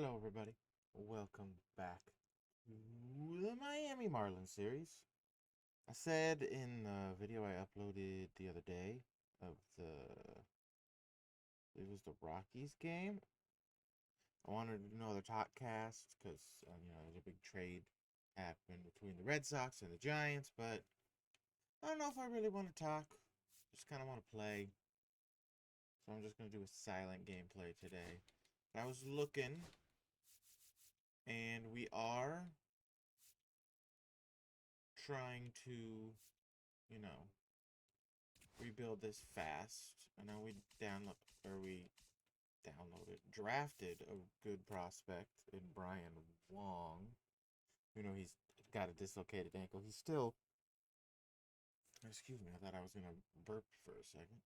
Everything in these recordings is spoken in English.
Hello, everybody. Welcome back to the Miami Marlins series. I said in the video I uploaded the other day of it was the Rockies game. I wanted to do another talk cast because, there's a big trade happened between the Red Sox and the Giants, but I don't know if I really want to talk. Just kind of want to play. So I'm just going to do a silent gameplay today. I was looking, and we are trying to, you know, rebuild this fast. I know drafted a good prospect in Brian Wong. He's got a dislocated ankle. He's still, excuse me, I thought I was going to burp for a second.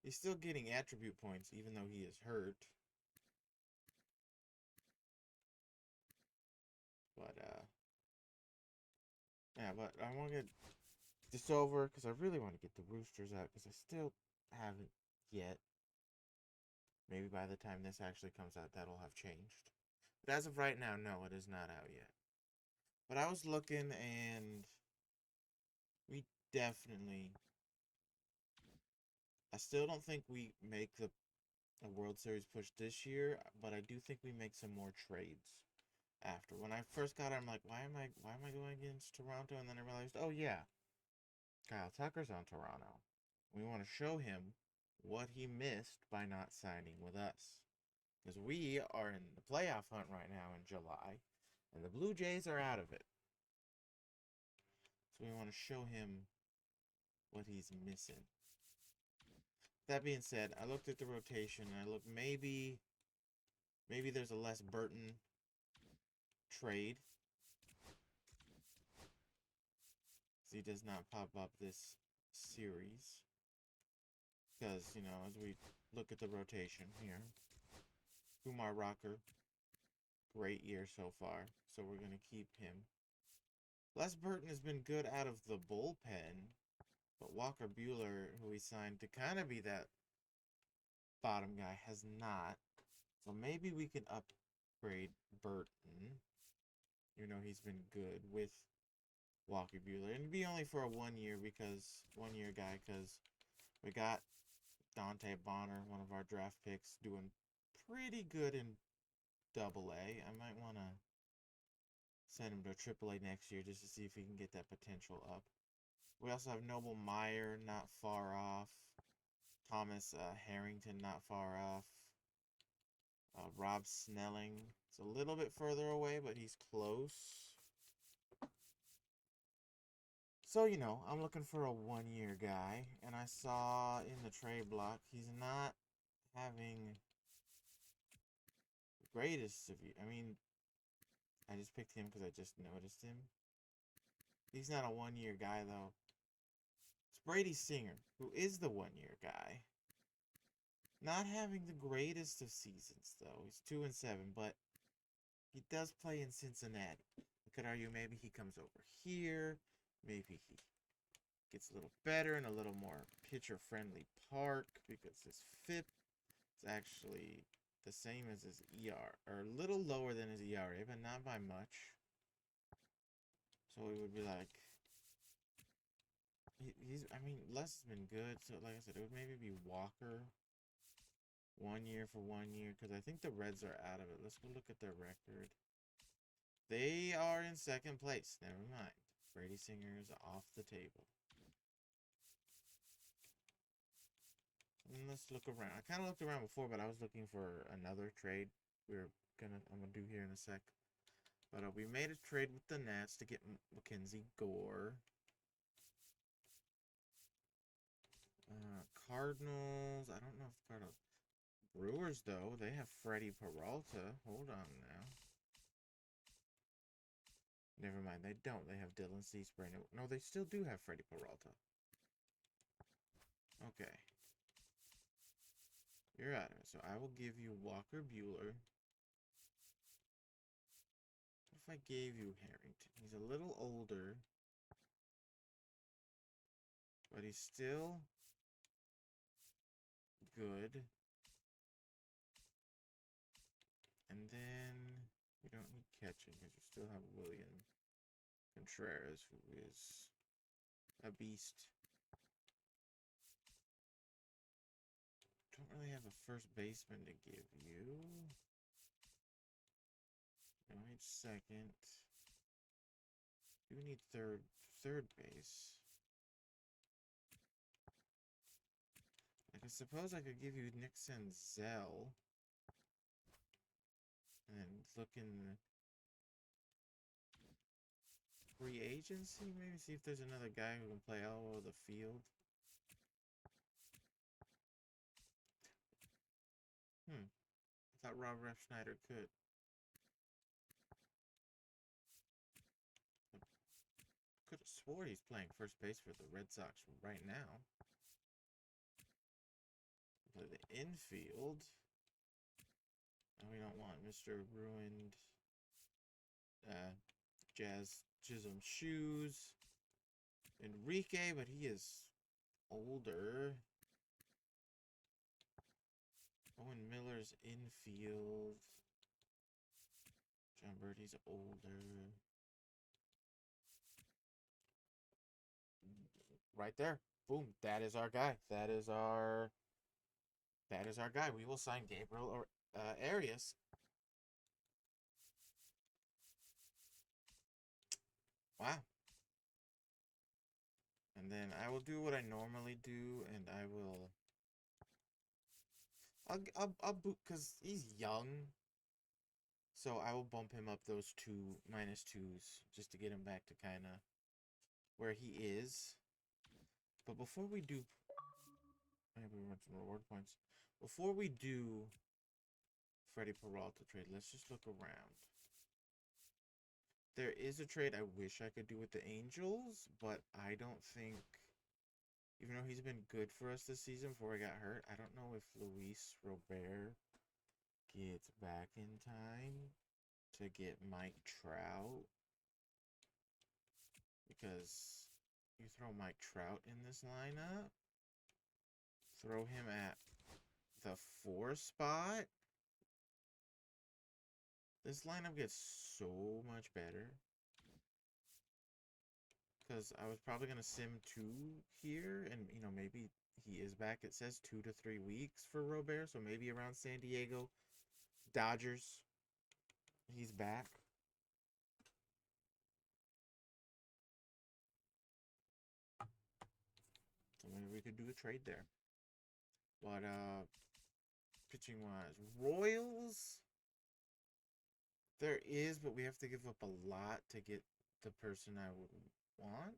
He's still getting attribute points even though he is hurt. But, yeah, but I want to get this over because I really want to get the Roosters out because I still haven't yet. Maybe by the time this actually comes out, that'll have changed. But as of right now, no, it is not out yet. But I was looking, and we definitely. I still don't think we make the a World Series push this year, but I do think we make some more trades after. When I first got it, I'm like, why am I going against Toronto? And then I realized, oh yeah, Kyle Tucker's on Toronto. We want to show him what he missed by not signing with us. Because we are in the playoff hunt right now in July, and the Blue Jays are out of it. So we want to show him what he's missing. That being said, I looked at the rotation and I looked maybe there's a Les Burton trade. He does not pop up this series. Because, as we look at the rotation here, Kumar Rocker, great year so far. So we're going to keep him. Les Burton has been good out of the bullpen, but Walker Buehler, who we signed to kind of be that bottom guy, has not. So maybe we can upgrade Burton. He's been good with Walker Buehler. And it'd be only for a 1 year guy, because we got Dante Bonner, one of our draft picks, doing pretty good in Double A. I might want to send him to Triple A next year just to see if he can get that potential up. We also have Noble Meyer, not far off. Thomas Harrington, not far off. Rob Snelling, it's a little bit further away, but he's close. So, I'm looking for a 1 year guy, and I saw in the trade block he's not having the greatest of you. I mean, I just picked him because I just noticed him. He's not a 1 year guy, though. It's Brady Singer, who is the 1 year guy. Not having the greatest of seasons, though. He's 2-7, but he does play in Cincinnati. I could argue maybe he comes over here. Maybe he gets a little better and a little more pitcher-friendly park because his FIP is actually the same as his ER, or a little lower than his ERA, but not by much. So it would be like, I mean, Les has been good. So like I said, it would maybe be Walker 1 year for 1 year, because I think the Reds are out of it. Let's go look at their record. They are in second place. Never mind. Brady Singer is off the table. And let's look around. I kind of looked around before, but I was looking for another trade. I'm gonna do here in a sec. But we made a trade with the Nats to get Mackenzie Gore. Cardinals. I don't know if Cardinals. Brewers, though, they have Freddie Peralta. Hold on now. Never mind, they don't. They have Dylan Cease. No, they still do have Freddie Peralta. Okay. You're out of it. So I will give you Walker Buehler. What if I gave you Harrington? He's a little older, but he's still good. And then You don't need catching because you still have William Contreras, who is a beast. Don't really have a first baseman to give you. You need second. You need third base. I suppose I could give you Nick Senzel. And look in free agency, maybe see if there's another guy who can play all over the field. I thought Rob Refsnyder could. Could have swore he's playing first base for the Red Sox right now. Play the infield. And we don't want Mr. Ruined Jazz Chisholm Shoes Enrique, but he is older. Owen Miller's infield. John Birdie's older. Right there. Boom. That is our guy. That is our guy. We will sign Gabriel Arias. Wow. And then I will do what I normally do, and I will. I'll boot because he's young. So I will bump him up those two -2s just to get him back to kind of where he is. But before we do, maybe we want some reward points. Before we do Freddie Peralta trade, let's just look around. There is a trade I wish I could do with the Angels, but I don't think, even though he's been good for us this season before he got hurt, I don't know if Luis Robert gets back in time to get Mike Trout. Because you throw Mike Trout in this lineup, throw him at the 4 spot, this lineup gets so much better. Because I was probably going to sim 2 here, and, you know, maybe he is back. It says 2 to 3 weeks for Robert, so maybe around San Diego Dodgers, he's back. So maybe we could do a trade there. But, pitching-wise, Royals, there is, but we have to give up a lot to get the person I would want.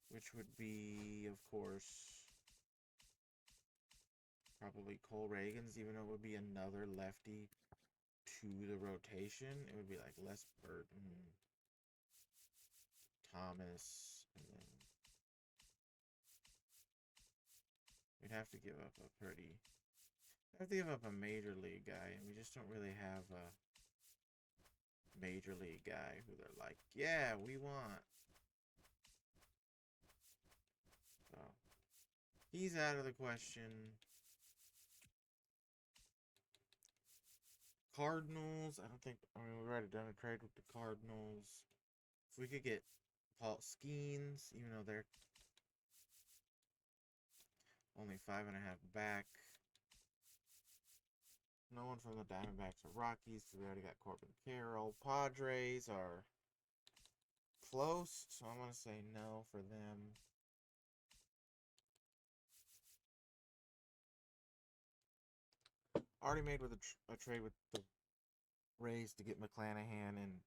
Which would be, of course, probably Cole Reagans, even though it would be another lefty to the rotation. It would be like Les Burton, Thomas, and then we'd have to give up a major league guy, and we just don't really have a major league guy who they're like, yeah, we want. So he's out of the question. Cardinals, I mean, we've already done a trade with the Cardinals. If we could get Paul Skeens, even though they're only 5.5 back. No one from the Diamondbacks or Rockies, because we already got Corbin Carroll. Padres are close, so I'm going to say no for them. Already made with a trade with the Rays to get McClanahan in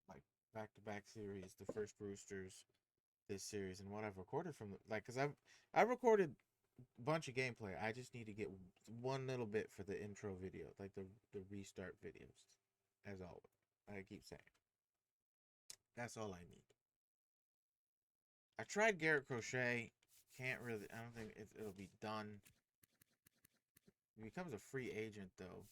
like back-to-back series, the first Roosters this series, and what I've recorded from because I've recorded a bunch of gameplay. I just need to get one little bit for the intro video, like the restart videos, as always. I keep saying that's all I need. I tried Garrett Crochet. Can't really. I don't think it'll be done. He becomes a free agent though.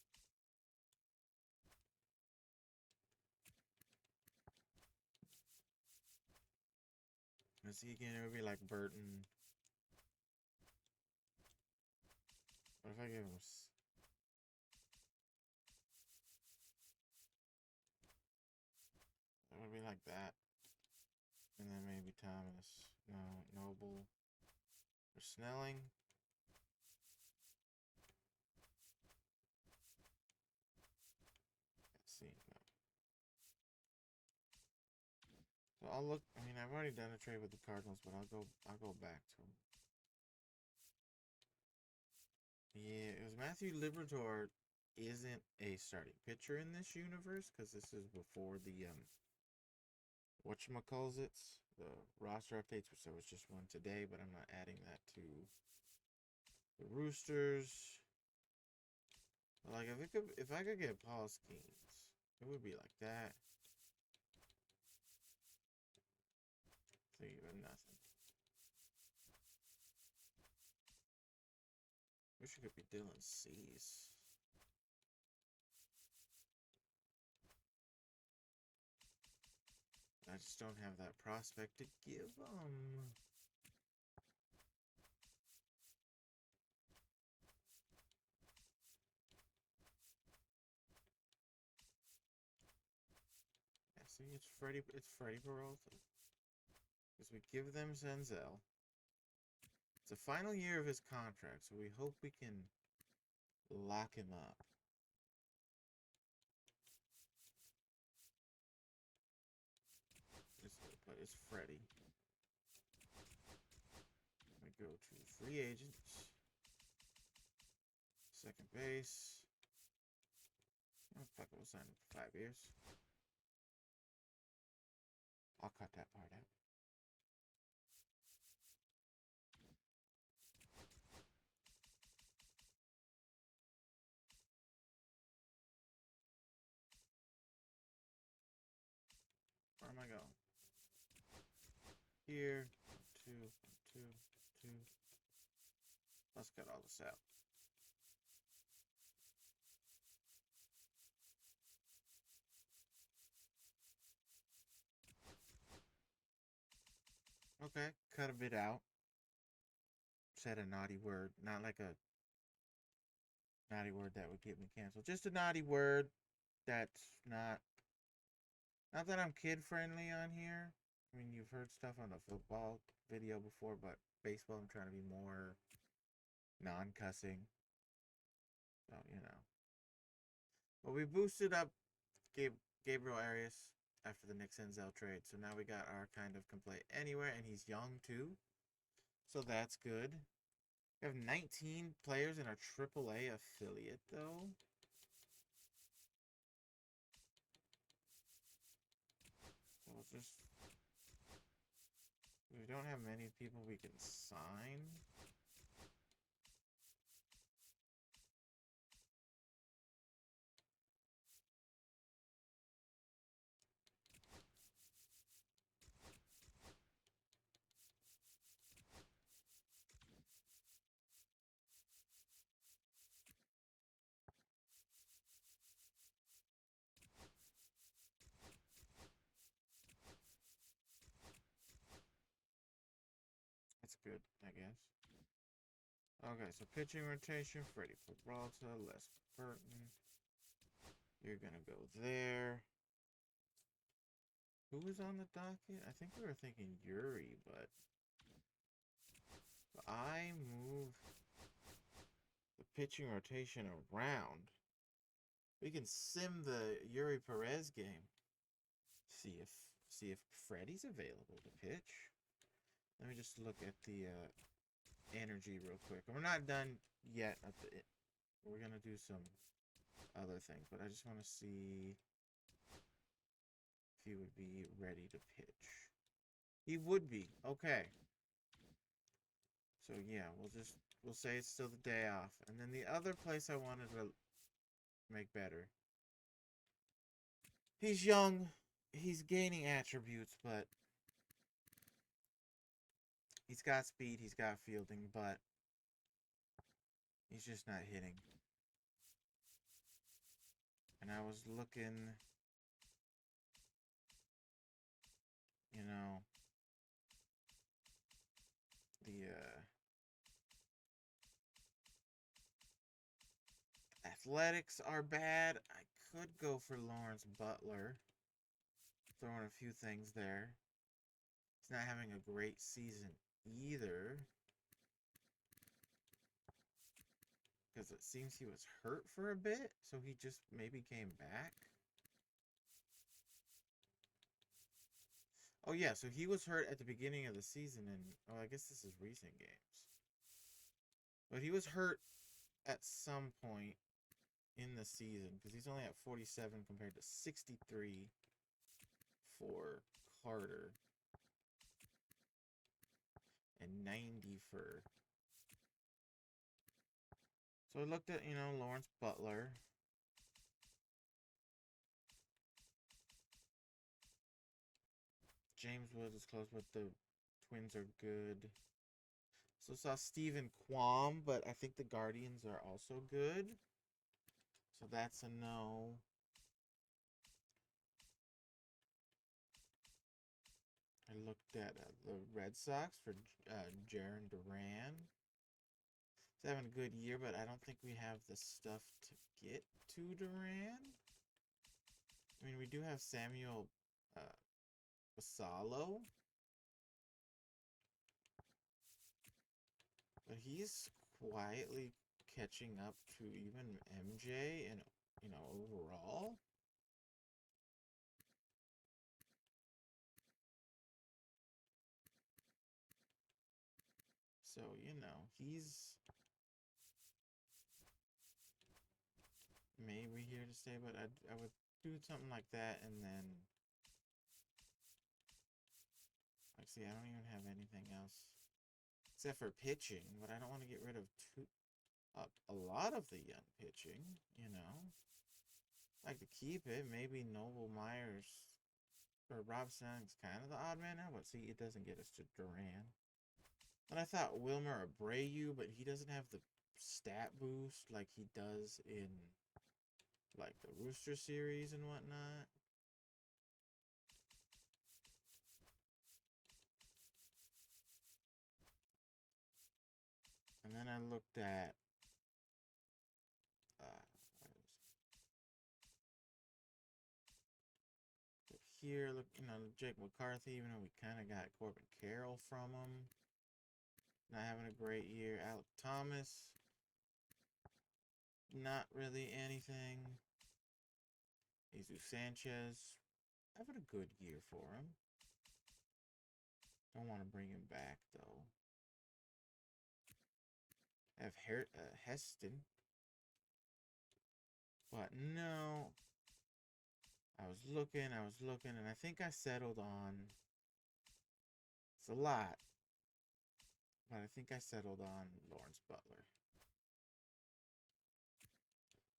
Let's see again. It would be like Burton. What if I give him? like that. And then maybe Thomas. No, Noble. Or Snelling. Let's see. No. So I'll look. I mean, I've already done a trade with the Cardinals, but I'll go back to them. Yeah, it was Matthew Liberatore isn't a starting pitcher in this universe because this is before the whatchamacallits, the roster updates, which there was just one today, but I'm not adding that to the Roosters. Like if I could get Paul Skeens, it would be like that. So even nothing. Wish it could be Dylan Cease. I just don't have that prospect to give them. Yeah, see, it's Freddie Peralta. Because we give them Senzel. It's the final year of his contract, so we hope we can lock him up. But it's Freddie. We go to free agents. Second base. Oh, fuck, we'll sign him for 5 years. I'll cut that part out. Where am I going? Here. 2, 2, 2. Let's cut all this out. Okay, cut a bit out. Said a naughty word. Not like a naughty word that would get me canceled. Just a naughty word that's not that I'm kid friendly on here. I mean, you've heard stuff on the football video before, but baseball I'm trying to be more non-cussing. So, you know. But we boosted up Gabriel Arias after the Nick Senzel trade. So now we got our kind of can play anywhere, and he's young too. So that's good. We have 19 players in our AAA affiliate, though. So we'll just... We don't have many people we can sign. That's good, I guess. Okay, so pitching rotation, Freddie Peralta, Les Burton. You're gonna go there. Who was on the docket? I think we were thinking Yuri, but if I move the pitching rotation around, we can sim the Yuri Perez game. See if Freddie's available to pitch. Let me just look at the energy real quick. We're not done yet. We're gonna do some other things, but I just want to see if he would be ready to pitch. He would be. Okay. So yeah, we'll say it's still the day off. And then the other place I wanted to make better. He's young. He's gaining attributes, but he's got speed, he's got fielding, but he's just not hitting. And I was looking, you know, the athletics are bad. I could go for Lawrence Butler. throwing a few things there. He's not having a great season either. Because it seems he was hurt for a bit, so he just maybe came back. Oh yeah, so he was hurt at the beginning of the season, and oh, I guess this is recent games. But he was hurt at some point in the season because he's only at 47 compared to 63 for Carter and 90 for. So I looked at, Lawrence Butler. James Woods is close, but the Twins are good. So saw Stephen Quam, but I think the Guardians are also good. So that's a no. I looked at the Red Sox for Jarren Duran. He's having a good year, but I don't think we have the stuff to get to Duran. I mean, we do have Samuel Basallo. But he's quietly catching up to even MJ and, overall. So, he's maybe here to stay, but I would do something like that and then. Actually, I don't even have anything else except for pitching, but I don't want to get rid of a lot of the young pitching, Like to keep it. Maybe Noble Myers or Rob Snelling's kind of the odd man out, but see, it doesn't get us to Duran. And I thought Wilmer Abreu, but he doesn't have the stat boost like he does in like the Rooster series and whatnot. And then I looked at here, look, Jake McCarthy, even though we kind of got Corbin Carroll from him. Not having a great year. Alec Thomas, not really anything. Jesus Sanchez, having a good year for him. Don't want to bring him back, though. I have Heston. But no. I was looking, and I think I settled on. It's a lot. But I think I settled on Lawrence Butler.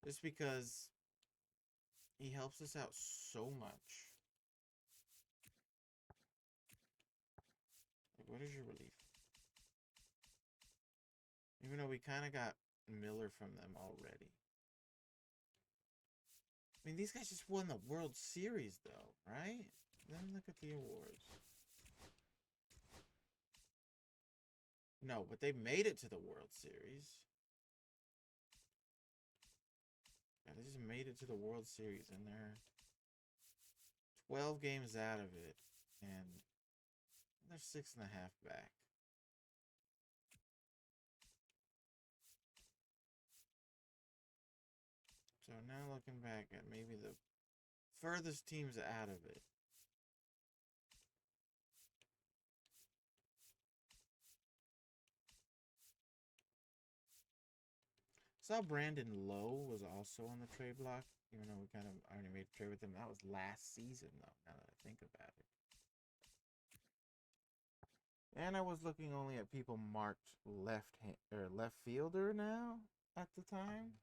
Just because he helps us out so much. Like, what is your relief? Even though we kind of got Miller from them already. I mean, these guys just won the World Series, though, right? Then look at the awards. No, but they made it to the World Series. Yeah, they just made it to the World Series, and they're 12 games out of it, and they're 6.5 back. So now looking back at maybe the furthest teams out of it. Saw Brandon Lowe was also on the trade block, even though we kind of already made a trade with him. That was last season, though, now that I think about it. And I was looking only at people marked left fielder now at the time.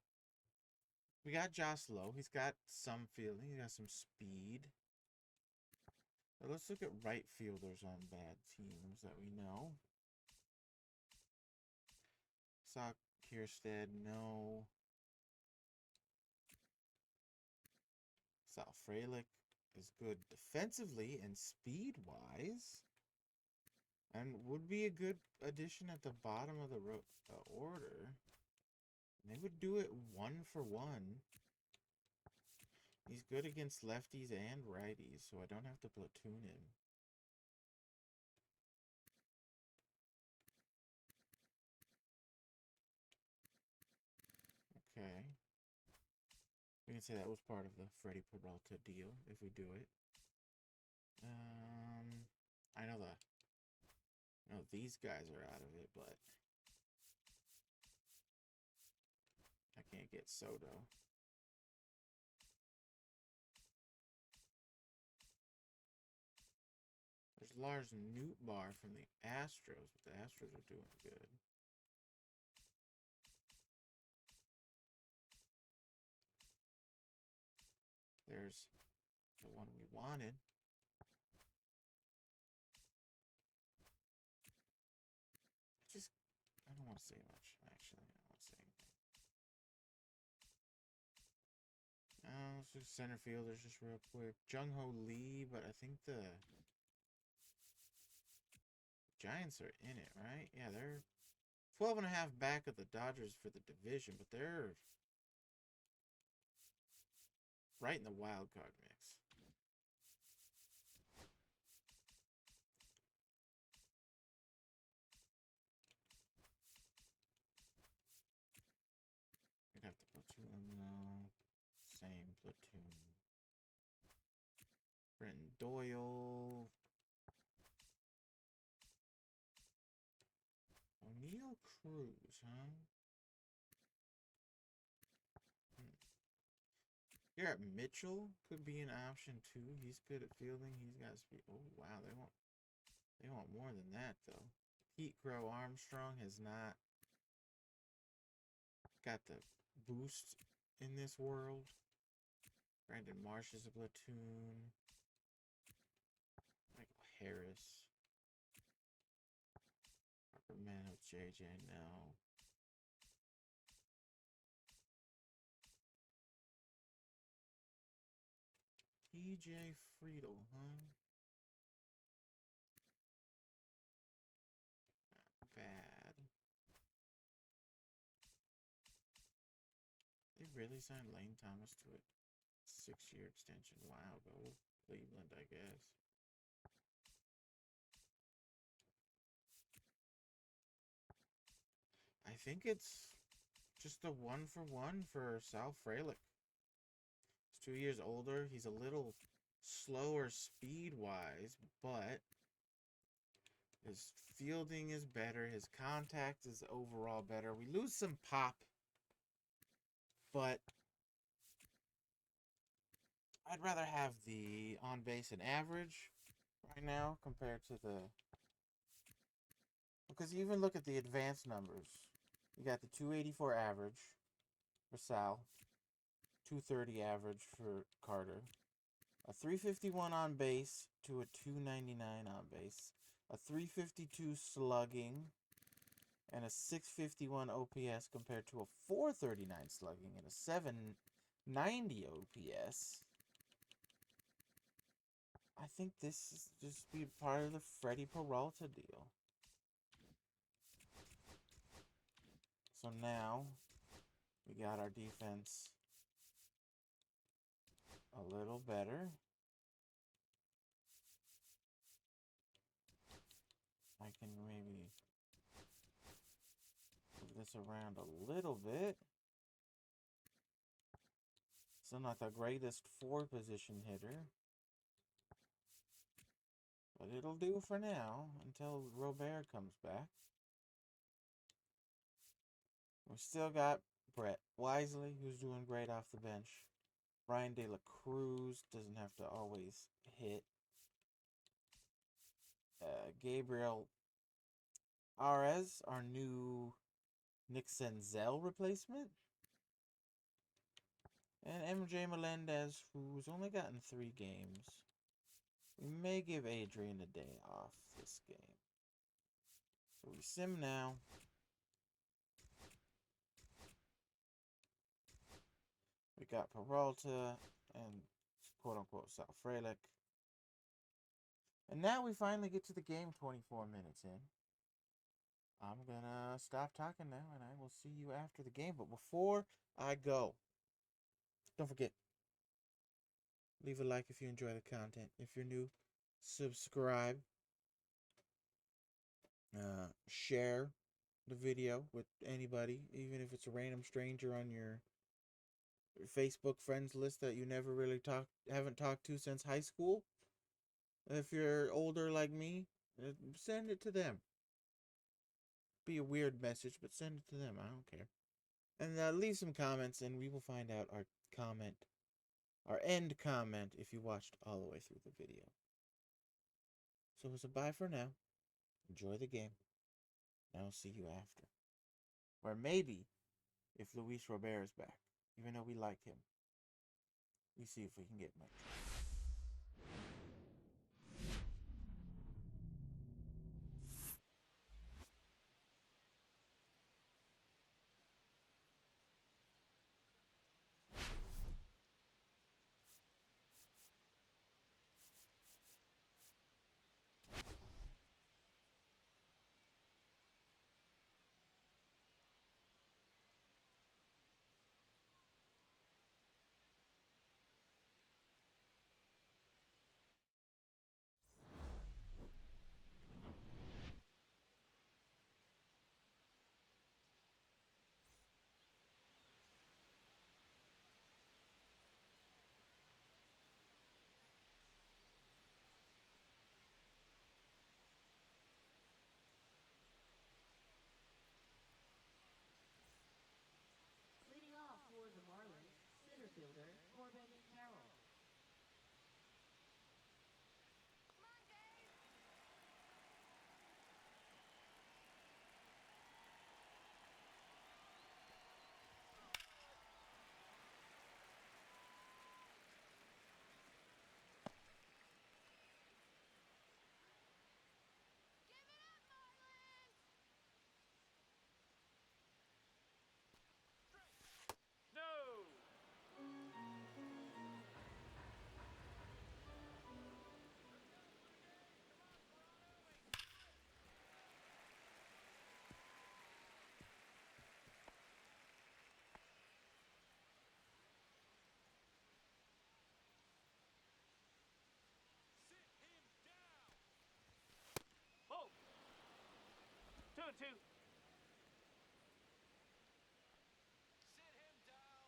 We got Josh Lowe. He's got some fielding. He's got some speed. But let's look at right fielders on bad teams that we know. Saw Kierstead, no. Sal Frelick is good defensively and speed-wise. And would be a good addition at the bottom of the order. They would do it 1 for 1. He's good against lefties and righties, so I don't have to platoon him. Okay. We can say that was part of the Freddy Peralta deal, if we do it. I know these guys are out of it, but I can't get Soto. There's Lars Nootbaar from the Astros, but the Astros are doing good. There's the one we wanted. I don't want to say much, actually. I don't want to say anything. So center fielders just real quick. Jung Ho Lee, but I think the Giants are in it, right? Yeah, they're 12.5 back of the Dodgers for the division, but they're right in the wild card mix. We'd have to platoon though. Same platoon. Brenton Doyle. O'Neill Cruz, huh? Garrett Mitchell could be an option too. He's good at fielding. He's got speed. Oh wow, they want more than that though. Pete Crow Armstrong has not got the boost in this world. Brandon Marsh is a platoon. Michael Harris. Harper Mano, JJ, no. TJ Friedel, huh? Not bad. They really signed Lane Thomas to a 6-year extension. Wow, go Cleveland, I guess. I think it's just a 1-for-1 for Sal Frelick. He's 2 years older. He's a little slower speed-wise, but his fielding is better. His contact is overall better. We lose some pop, but I'd rather have the on base and average right now compared to the. Because you even look at the advanced numbers. You got the 284 average for Sal, 230 average for Carter, a 351 on base to a 299 on base, a 352 slugging, and a 651 OPS compared to a 439 slugging and a 790 OPS. I think this is just be part of the Freddy Peralta deal. So now we got our defense a little better. I can maybe move this around a little bit. Still not the greatest 4-position hitter. But it'll do for now until Robert comes back. We still got Brett Wisely, who's doing great off the bench. Ryan De La Cruz doesn't have to always hit. Gabriel Arez, our new Nick Senzel replacement. And MJ Melendez, who's only gotten 3 games. We may give Adrian a day off this game. So we sim now. We got Peralta and quote-unquote Sal Frelick. And now we finally get to the game 24 minutes in. I'm going to stop talking now, and I will see you after the game. But before I go, don't forget, Leave a like if you enjoy the content. If you're new, subscribe. Share the video with anybody, even if it's a random stranger on your Facebook friends list that you never really haven't talked to since high school. If you're older like me, send it to them. Be a weird message, but send it to them. I don't care. And leave some comments, and we will find out our end comment, if you watched all the way through the video. So it's a bye for now. Enjoy the game. And I'll see you after. Or maybe, if Luis Robert is back, even though we like him, we see if we can get much. Leading off for the Marlins, center fielder Corbin Carroll. Oh! 2-2. Sit him down.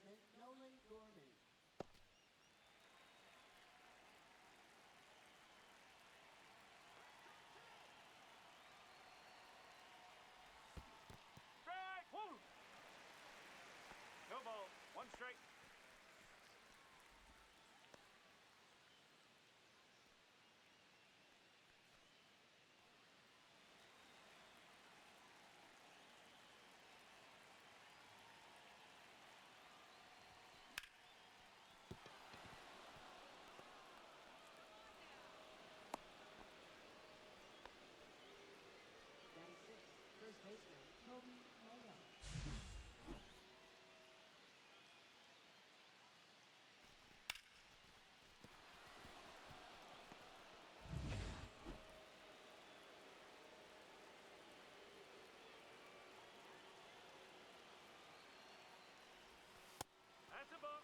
baseman Nolan Gorman. Strike! Woo! No ball. One strike. Batting sixth, first baseman Toby Mayo. That's a ball.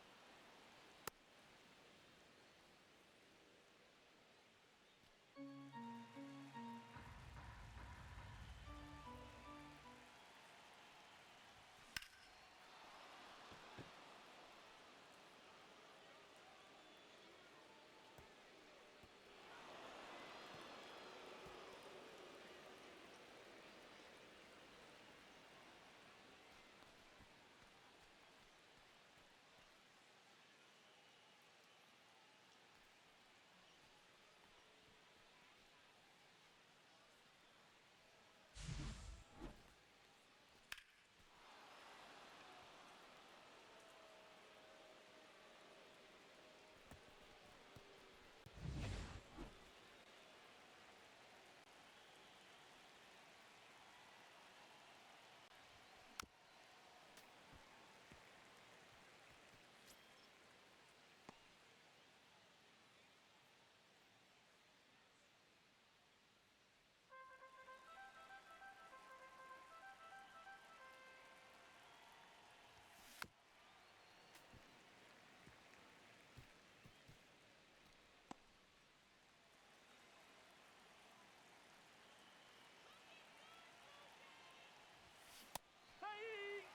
Hey!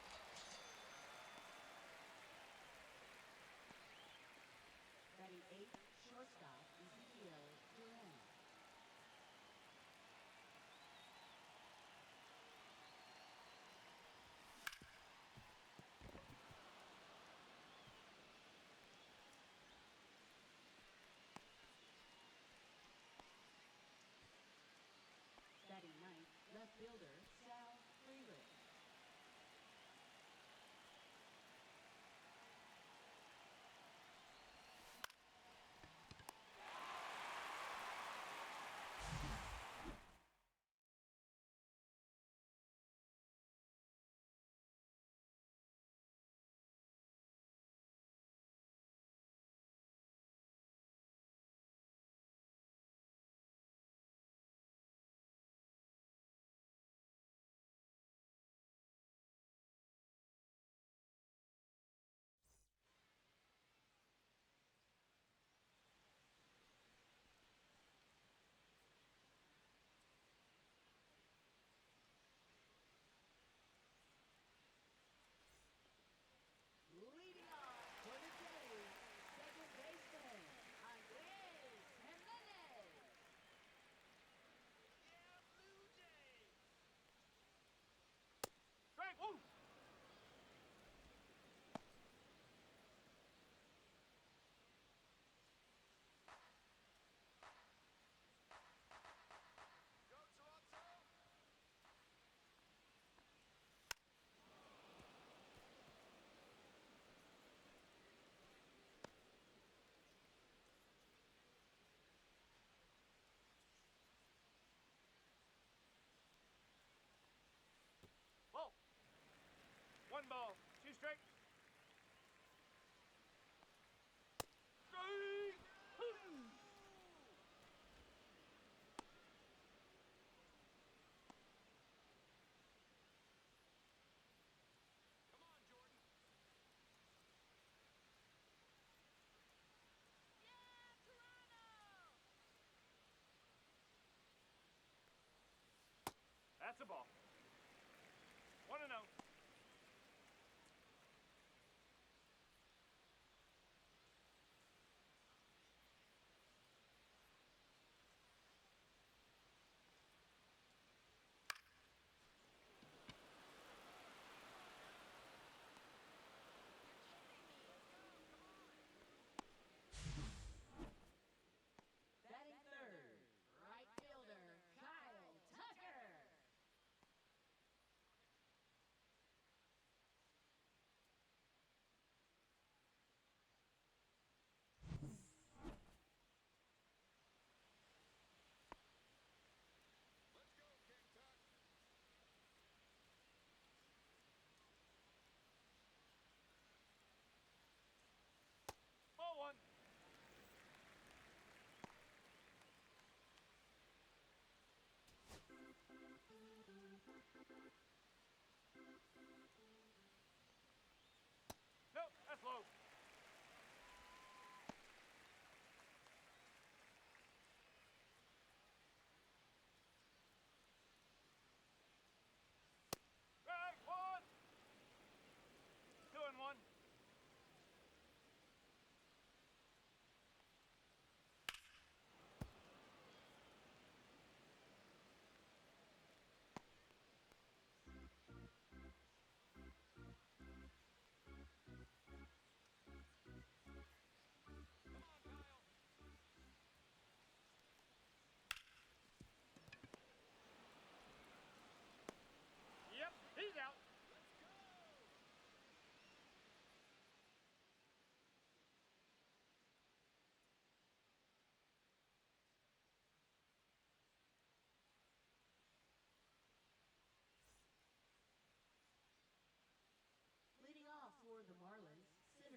Batting eighth, shortstop Ezekiel Duran. Batting ninth, left fielder Sal Freeland. Leading off for the day, second baseman Andres Jimenez. Yeah, Blue Jays! Strike! Woo! Go, Toronto! Ball. One ball. Two strike. Strike! Woo! Come on, Jordan. Yeah, Toronto! That's a ball. 1-0.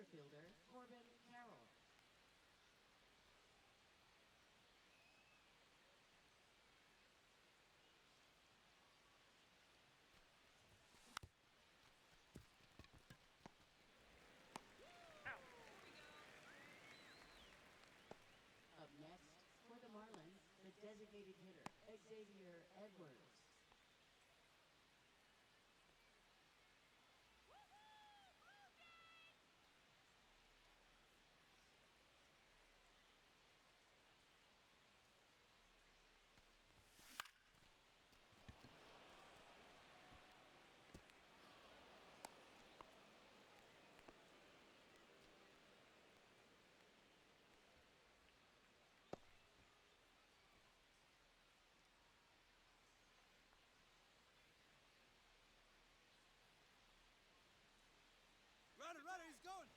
fielder Corbin Carroll. Out. Up next, for the Marlins, the designated hitter, Xavier Edwards. Runner, he's going.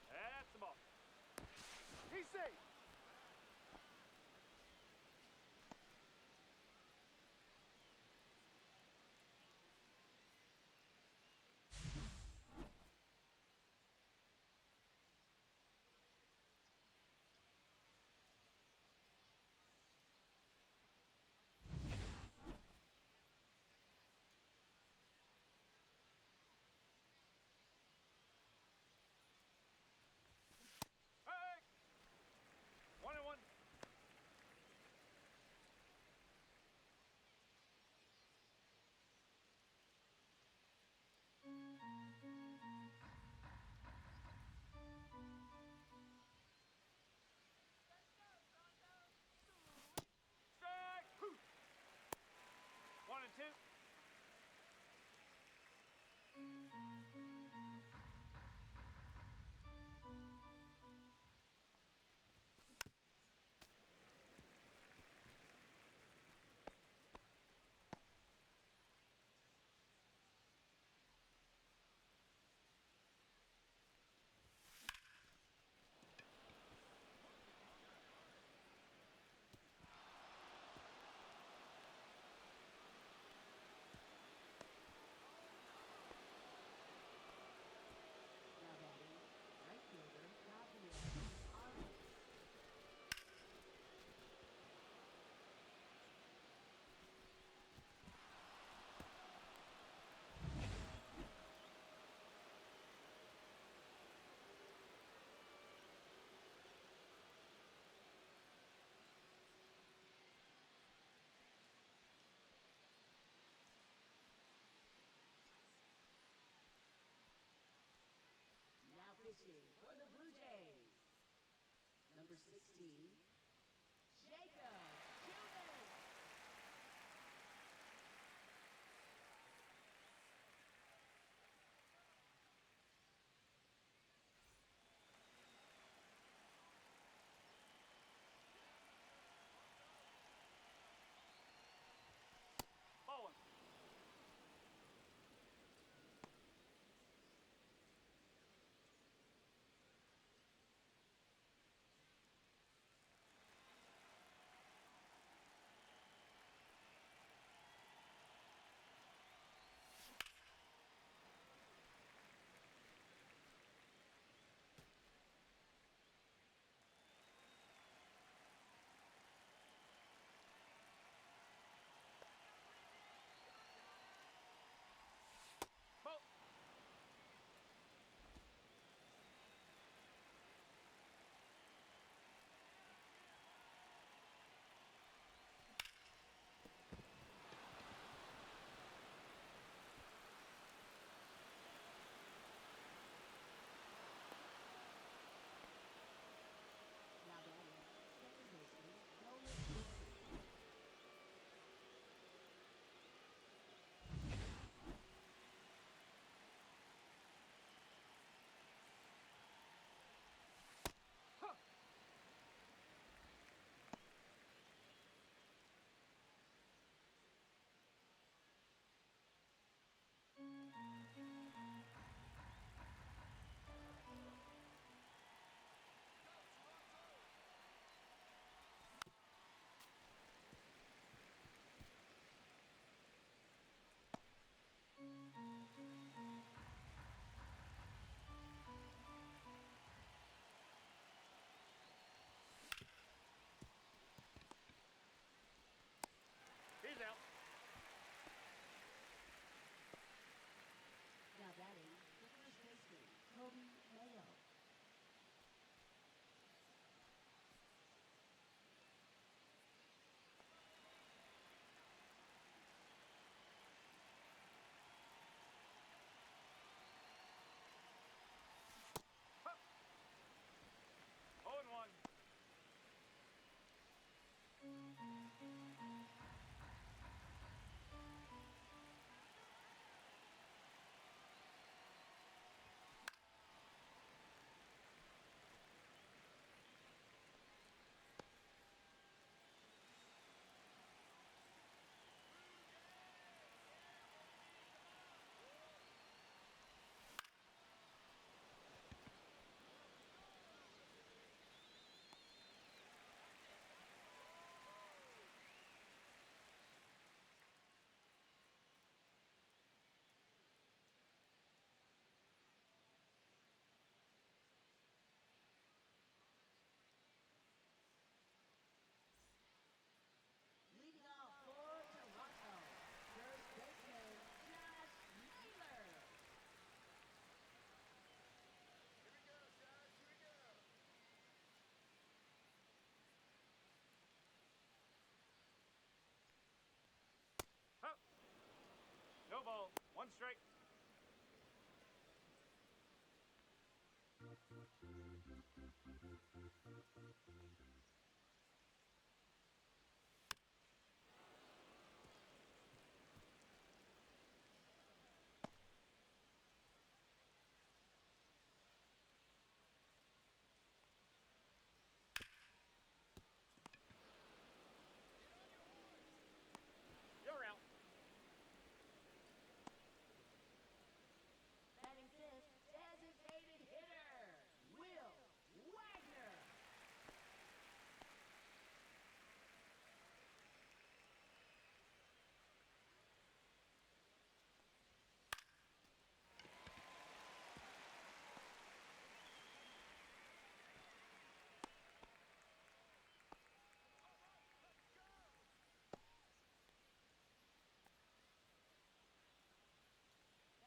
That's the ball. He's safe. Hey! 1-1. Strike! Whew. 1-2. Now batting, right fielder Rafael Arnold. Now pitching for the Blue Jays. Number 16, Jacob Cuban. Ball one. No ball. One strike. You're out. Batting fifth, designated hitter, Will Wagner.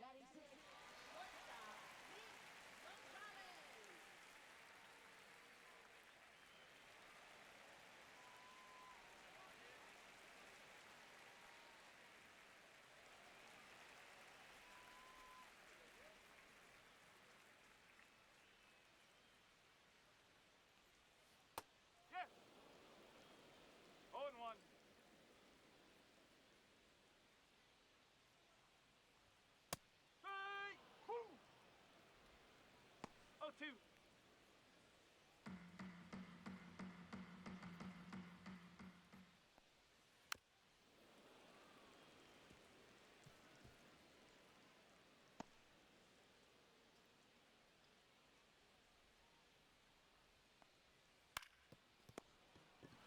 Batting sixth, shortstop, Pete Gonzalez. Yes. 0-1. Strike. Woo. 0-2.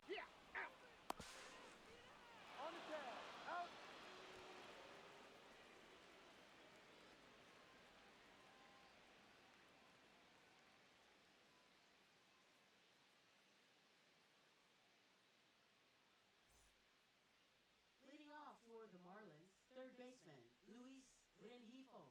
Yeah. Out. On the tag. Out. Leading off for the Marlins, third baseman, Luis Rengifo.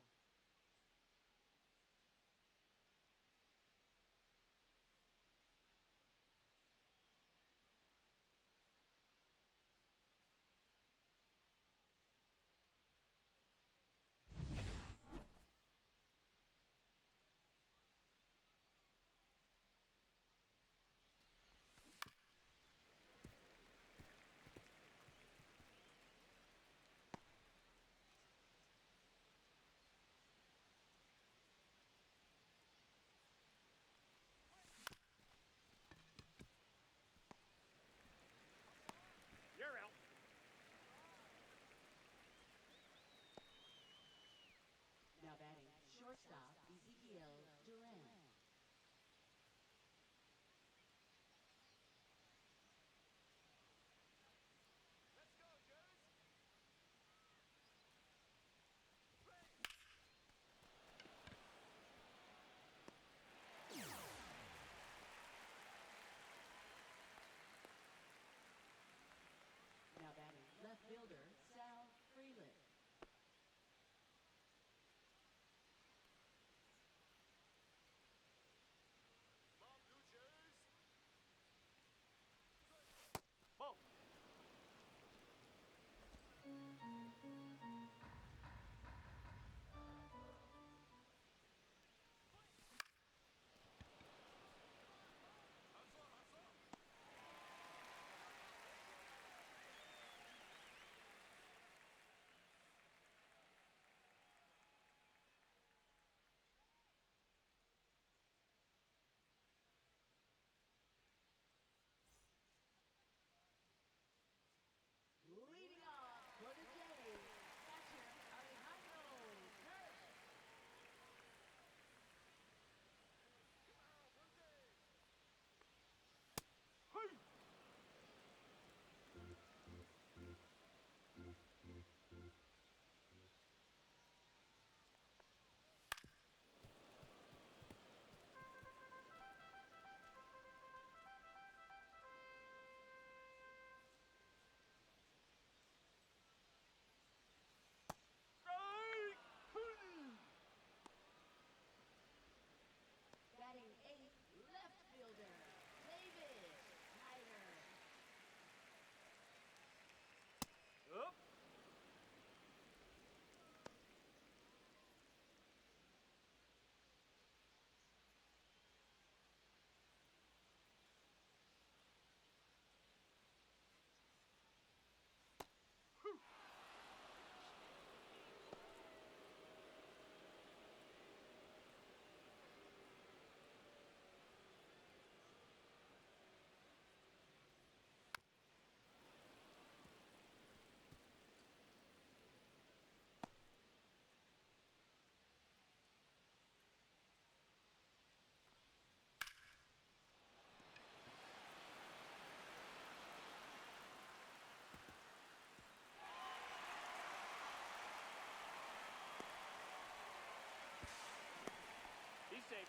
safe.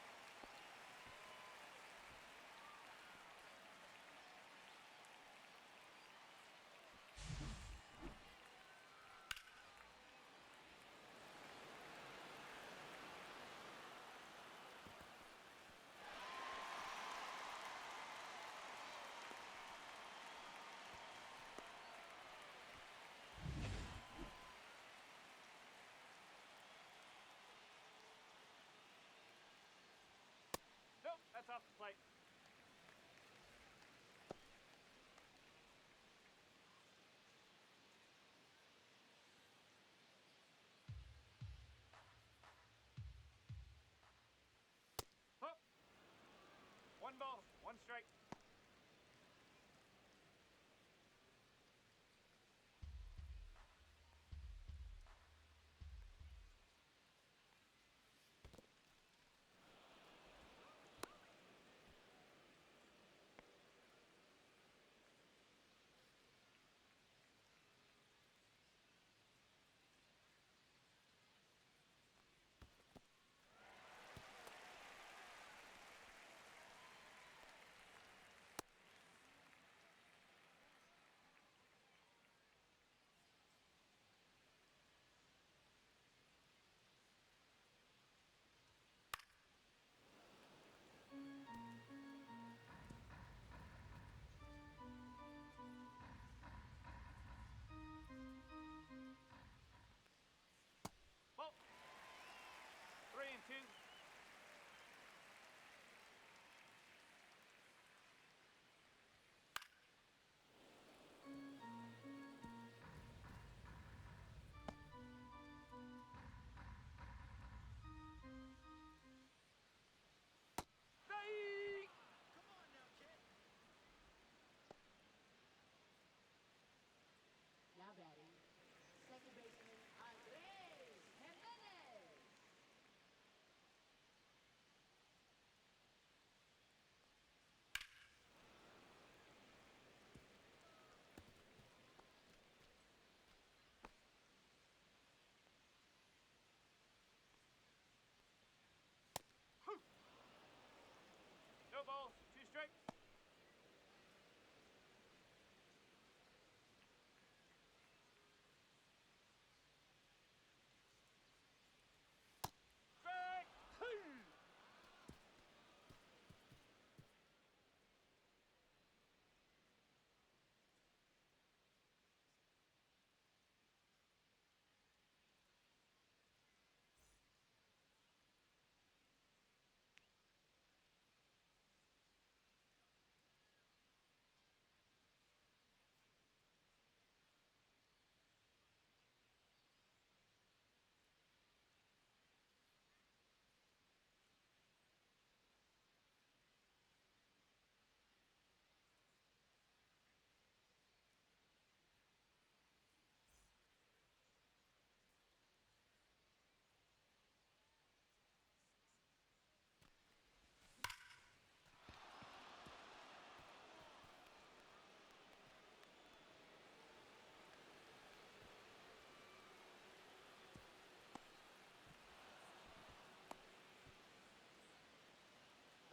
Nope, that's off the plate. Hook. One ball, one strike. Ball. 3-2. Strike! Come on now, kid. Now batting, second baseman Andres Jimenez. No balls, 2 strikes. Strike!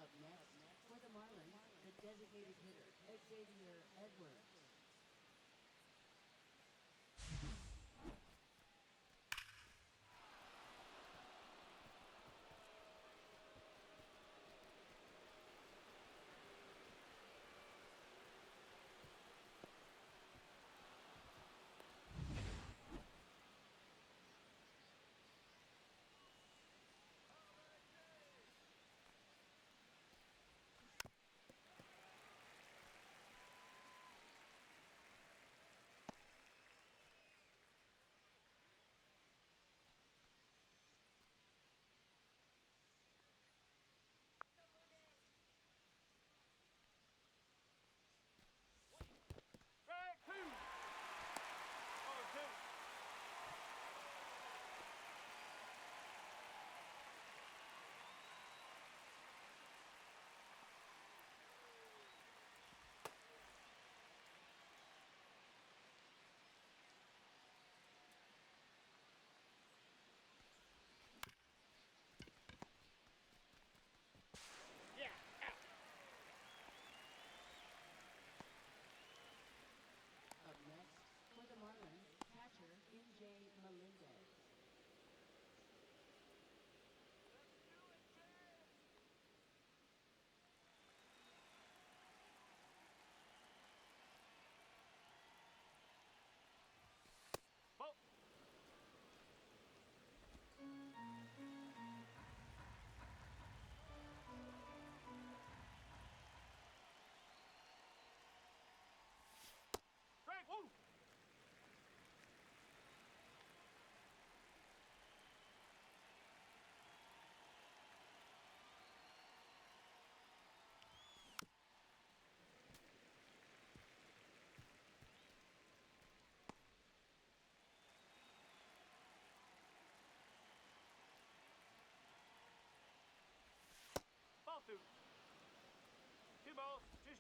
Up next, for the Marlins, the designated hitter, Xavier Edwards.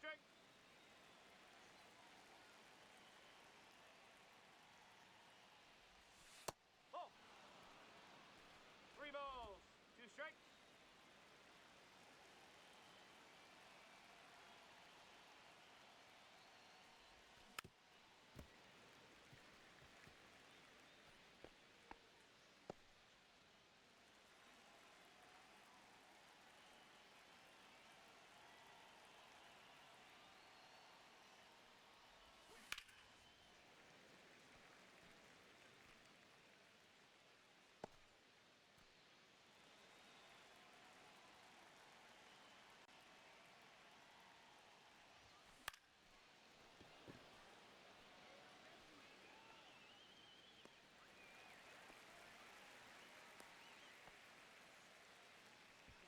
straight. Ball. 3 balls, 2 strikes.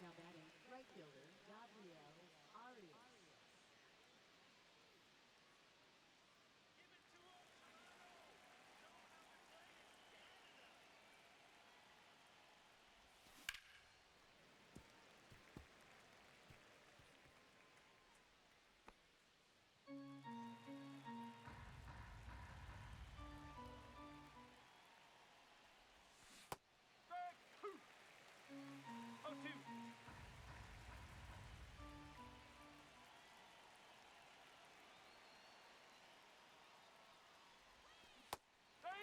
Now batting, right fielder, Gabriel Arias. Strike. 2. 0-2. Strike.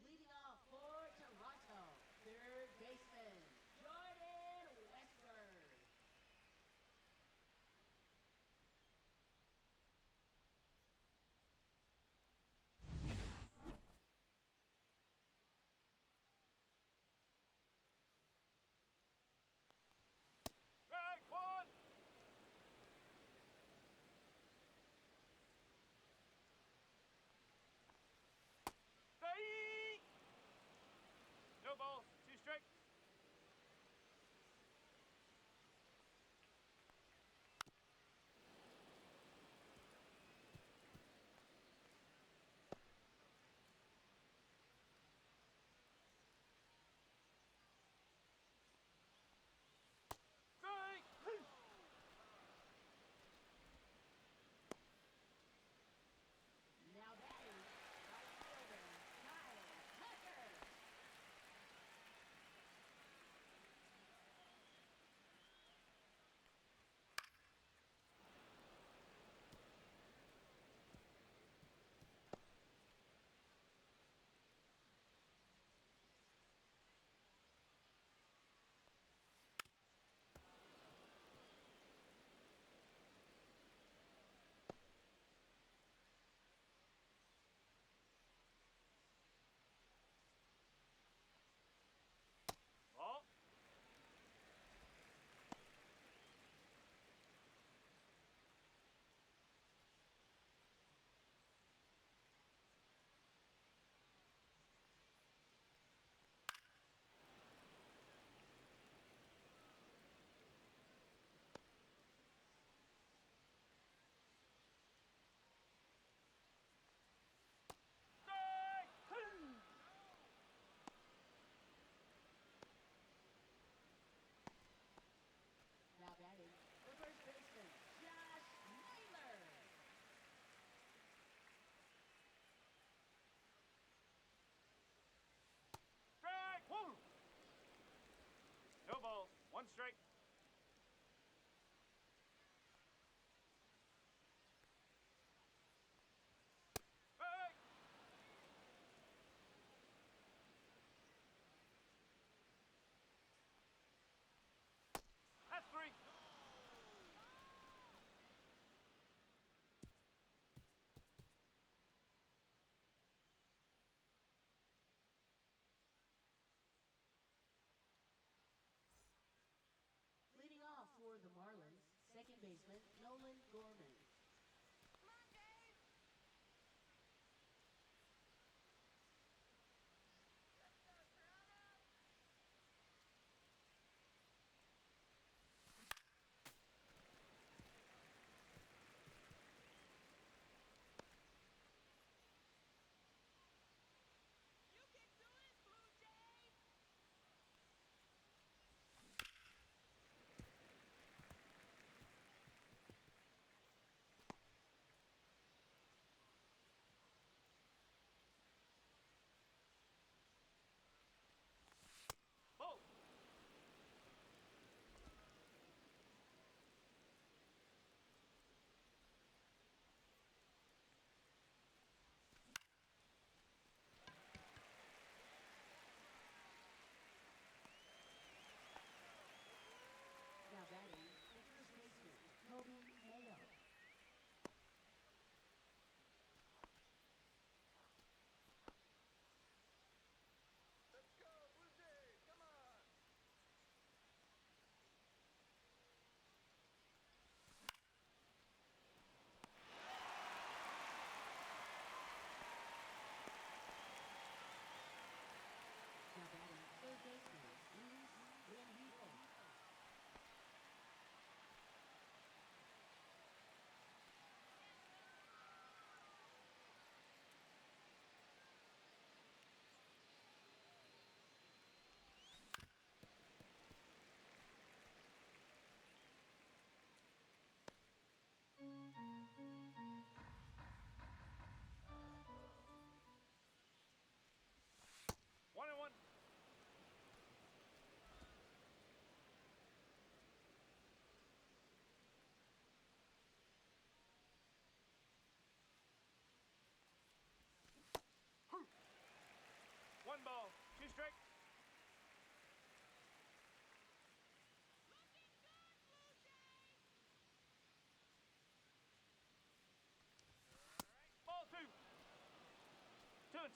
Leading off for Toronto, third baseman, Jordan Westburg. Strike 1. Strike. No balls, 2 strikes. Strike. Now batting, right fielder, Kyle Tucker. Ball. Strike. Now batting, the first baseman, Josh Naylor. Strike 1. No balls, 1 strike. Strike. That's 3. Leading off for the Marlins, second baseman, Nolan Gorman.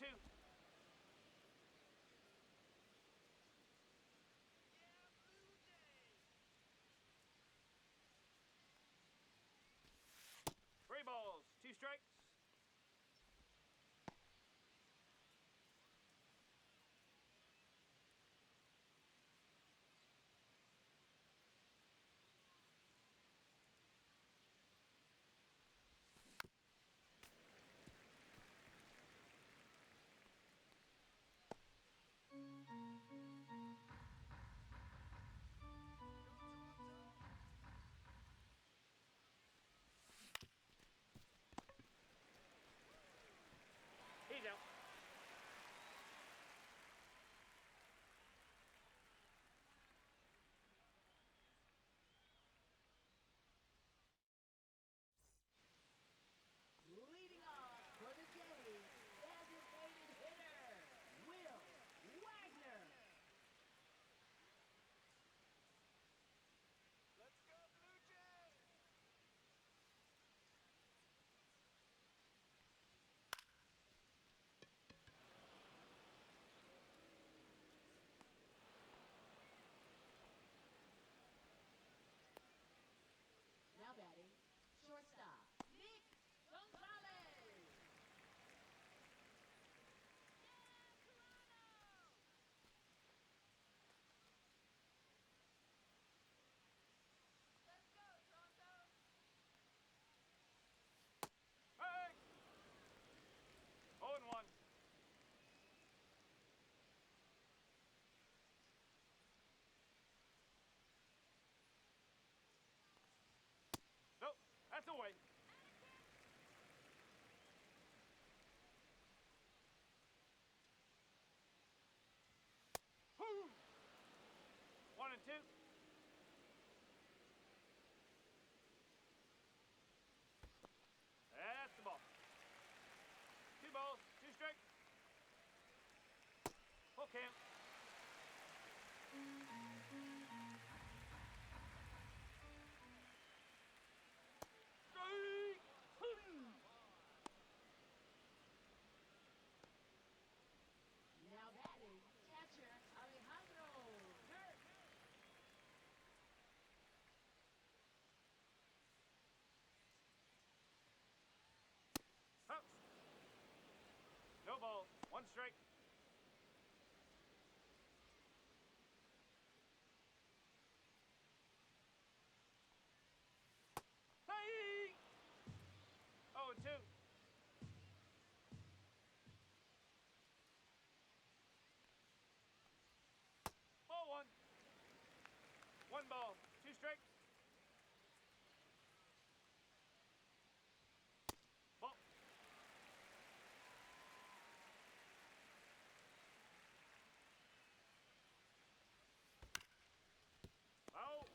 2. Three balls, 2 strikes. He's out. Leading off for the day, designated hitter, Will Wagner. Let's go, Blue Jays! Now batting, shortstop, Nick Gonzalez. Hey! 0-1. Nope, that's away. Woo! 1 and 2. That's the ball. 2 balls, 2 strikes. Full count. Strike! Now batting, catcher Alejandro Kirk. Up. No ball, 1 strike. Hey! 0-2. Ball 1. 1 ball, 2 strikes. Ball. Out.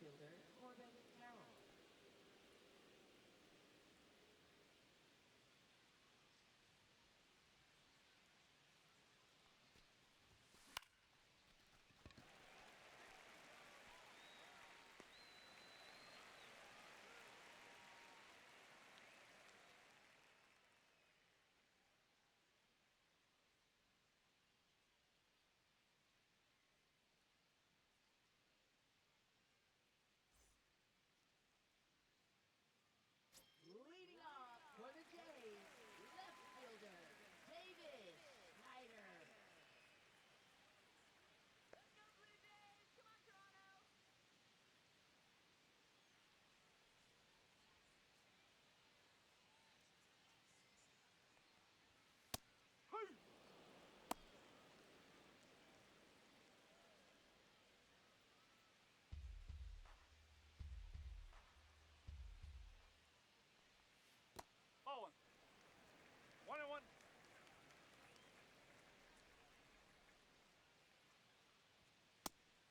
fielder Corbin Carroll. Leading off for the Jays, left fielder David Snyder. Let's go Blue Jays! Come on, Toronto! Ball one. 1-1.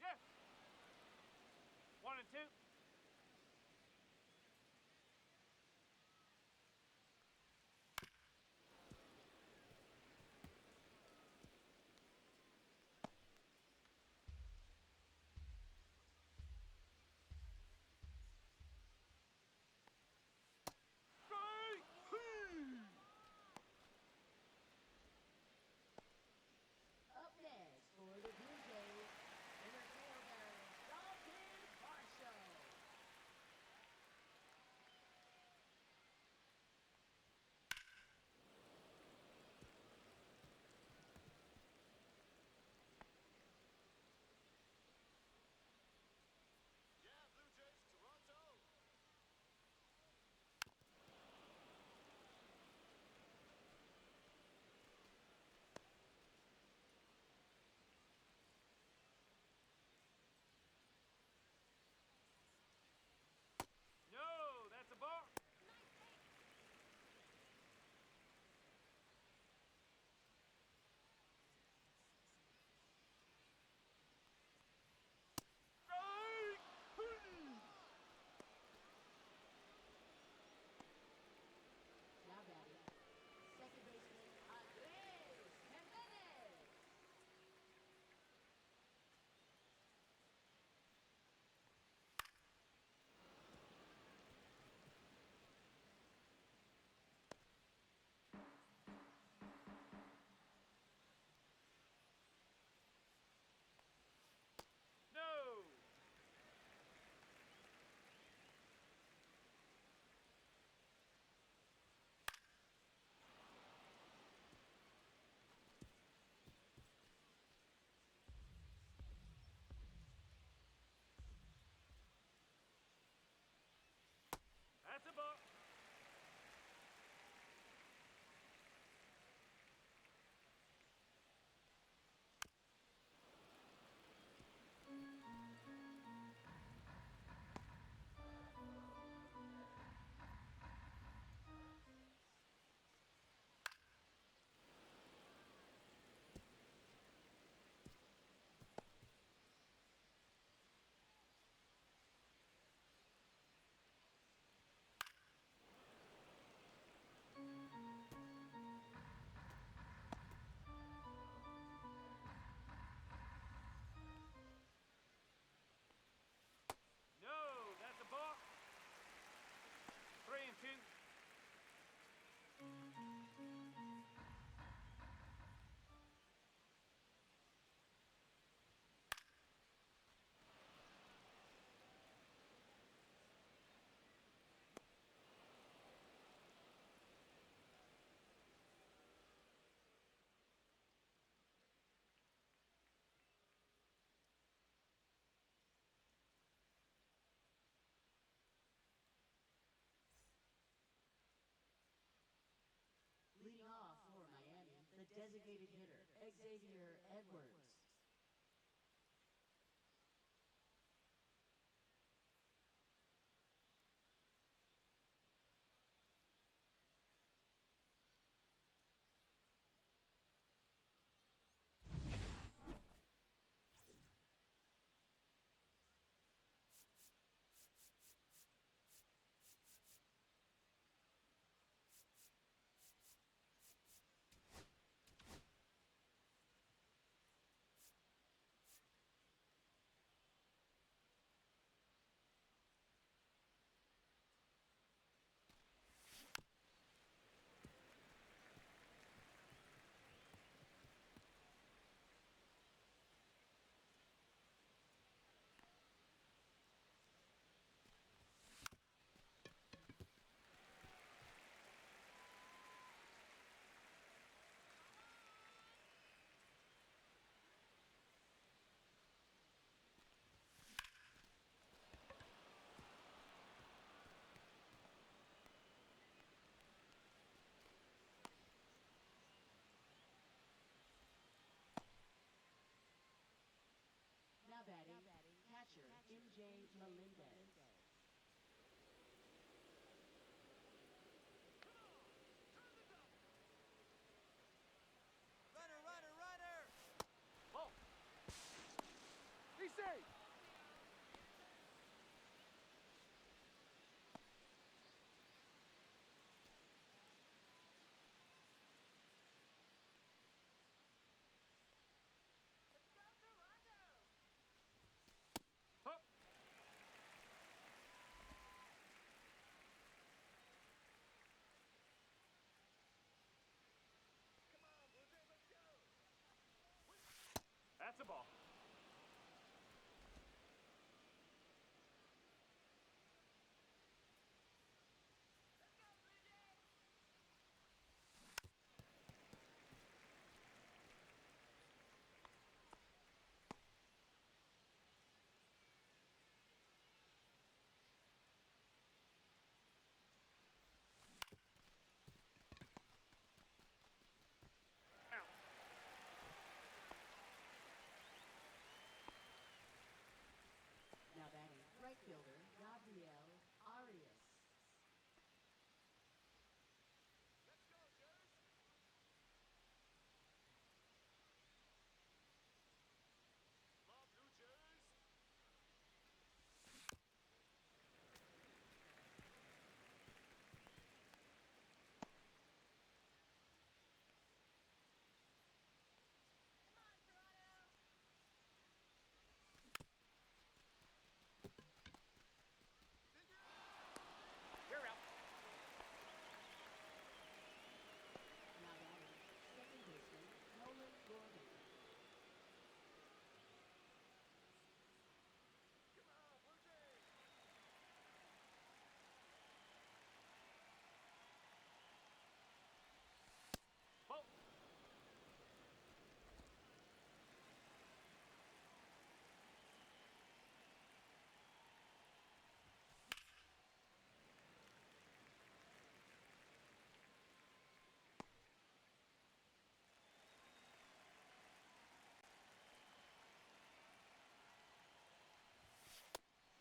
Yes. 1-2. Up next for the Blue Jays, center fielder Dalton Varsho. Yeah, Blue Jays, Toronto! No, that's a ball. Now batting, second baseman Andres Jimenez. No. That's a ball. No, that's a ball. 3-2. Leading off for Miami, the designated hitter Xavier Edwards. J. Melendez. Runner, runner, runner! Ball. Be safe. Let's go, Toronto! Hup. Come on, Blue Jays, let's go! That's a ball. Let's go, Blue Jays! Out. Now batting, right fielder, Gabriel Arias. Let's go, Jers! Come on, Blue Jays! Come on, Toronto! You're out. Now batting, second baseman, Nolan Gordon. Come on, Blue Jays! Ball.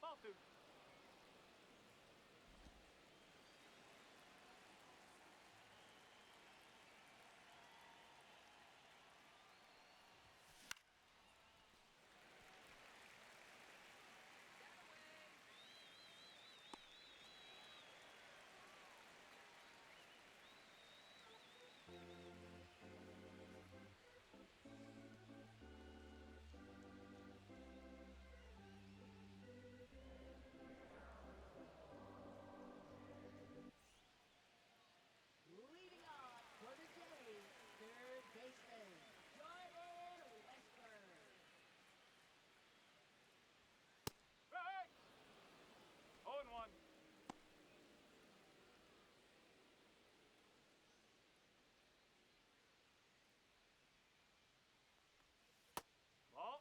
Ball two. That away! Leading off for the Jays, third baseman, Jordan Westburg. Hey! 0-1. Ball.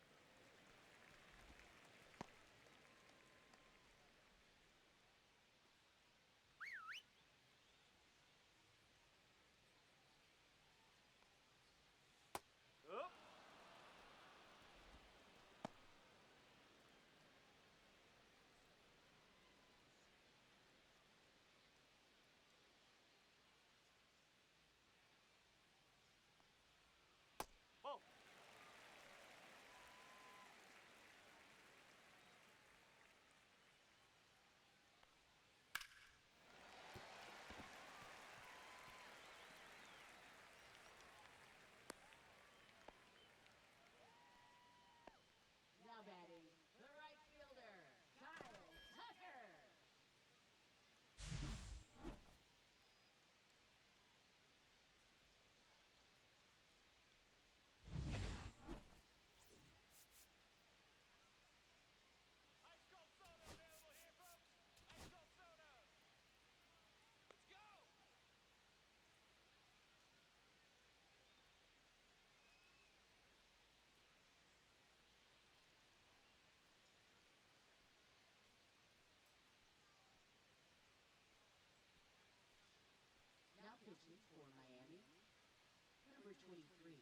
Up. Ball. Now batting, the right fielder, Kyle Tucker. Ice Cold Soda available here, folks! Ice Cold Soda! Let's go! Now pitching for Miami, number 23,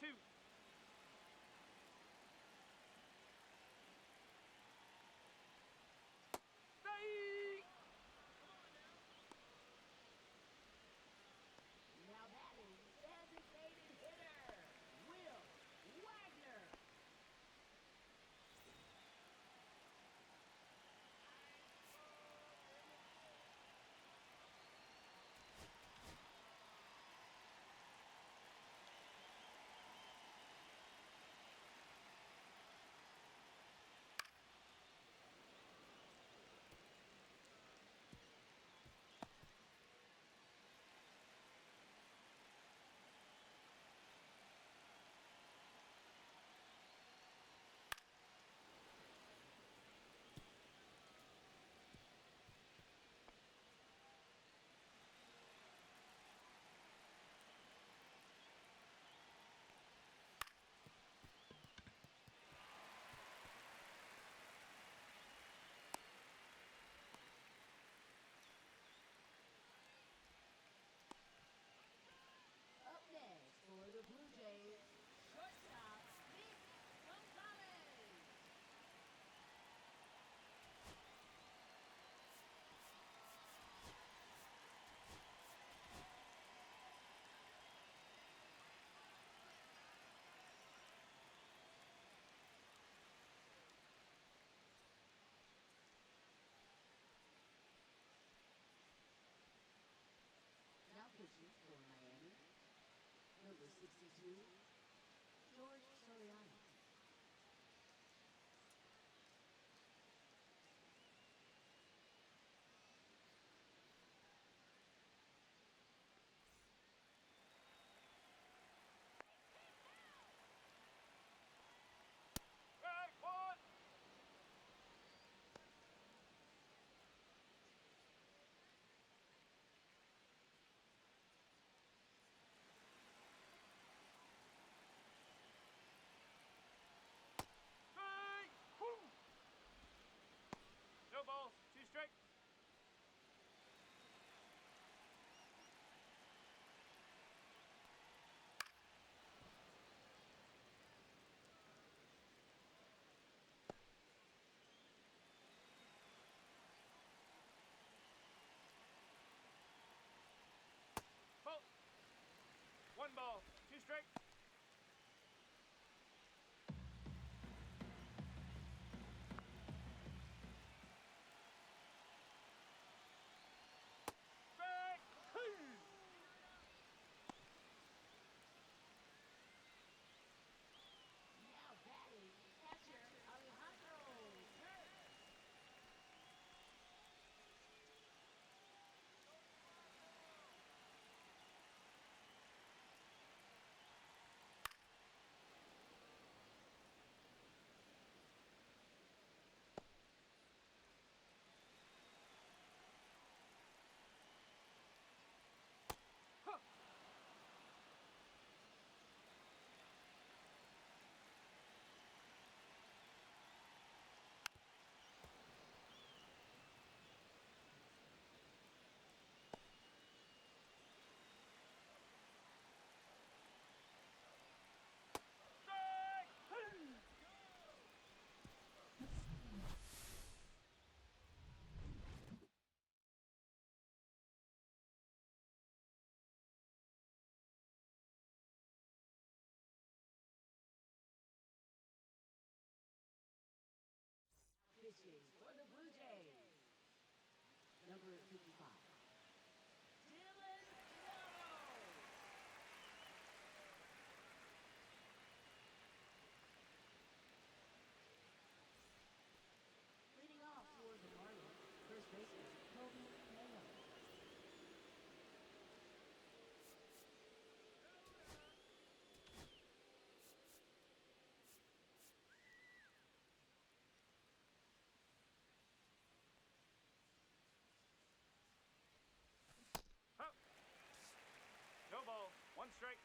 2. Strike! Now batting, designated hitter, Will Wagner. Up next for the Blue Jays, shortstop Nick Gonzalez. Now pitching for Miami, number 62, George Soriano. Strike 1! Strike! Woo! No balls, 2 strike. Ball. 1 ball, 2 strike. Strike 2! Now batting, catcher Alejandro Kirk. Huh. Strike 2! Pitching for the Blue Jays, number 55, Dylan Morrow. Leading off for the Marlins, first baseman Kobe Mayo. Huh. No ball, 1 strike.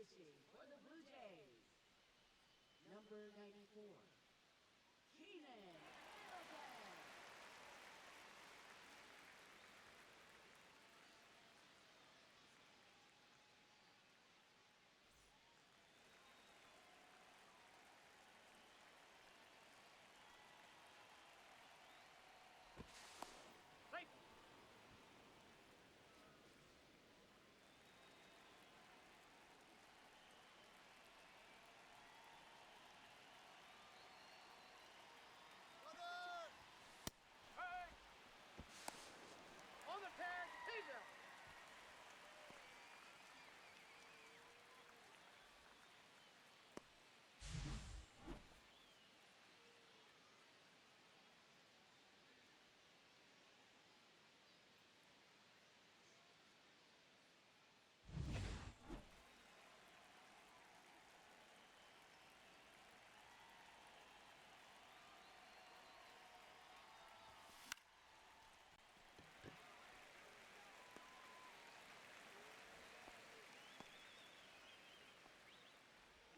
pitching for the Blue Jays, number 94, Keenan Middleton. Safe. Runner! Hey! On the tag, teaser.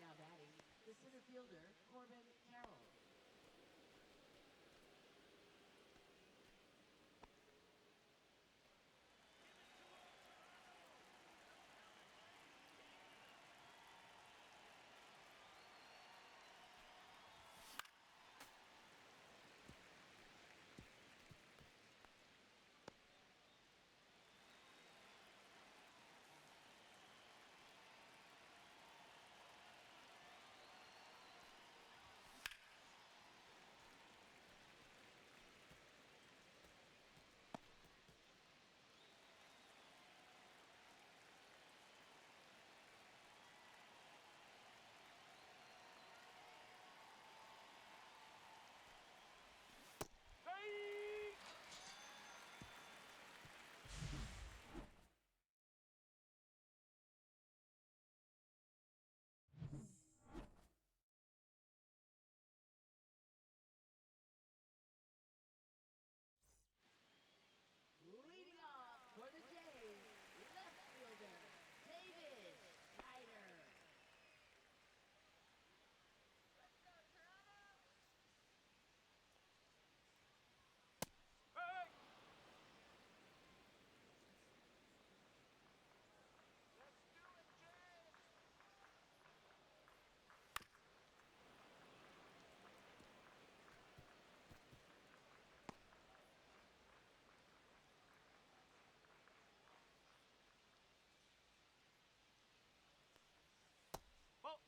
Now batting, the center fielder, Corbin Carroll. Hey! Leading off for the Jays, left fielder, David Snyder. Hey! Let's do it, Jays! Ball.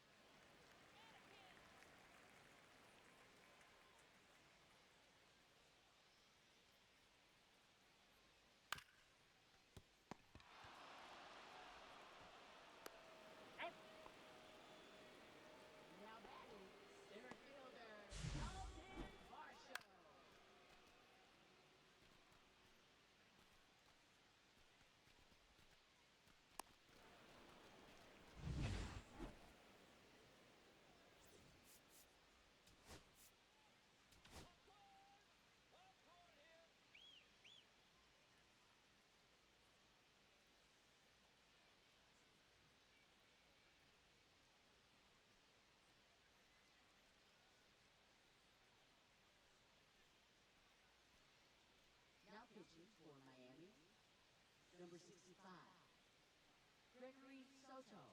Out. Now batting, center fielder, Dalton Varsho. Popcorn here! Now pitching for Miami, number 65, Gregory Soto.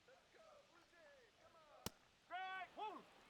Let's go, Blue Jays! Come on! Greg, hold him.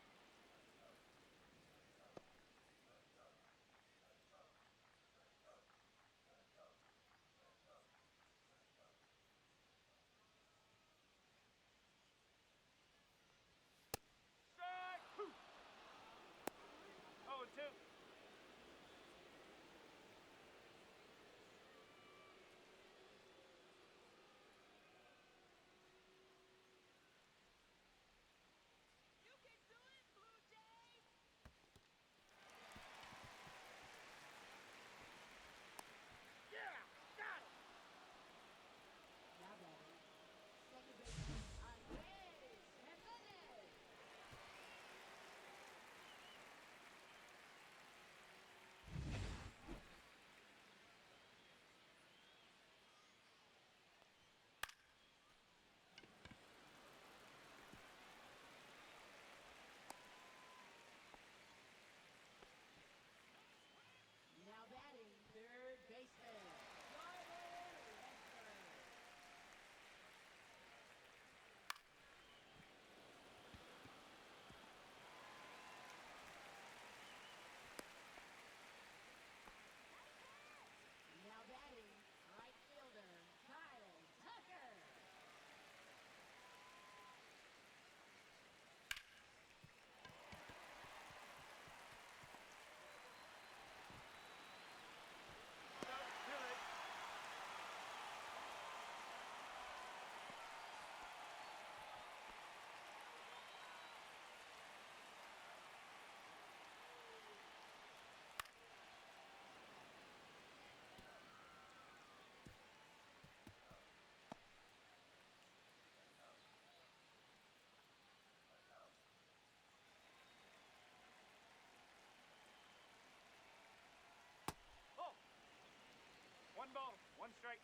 One ball, one strike.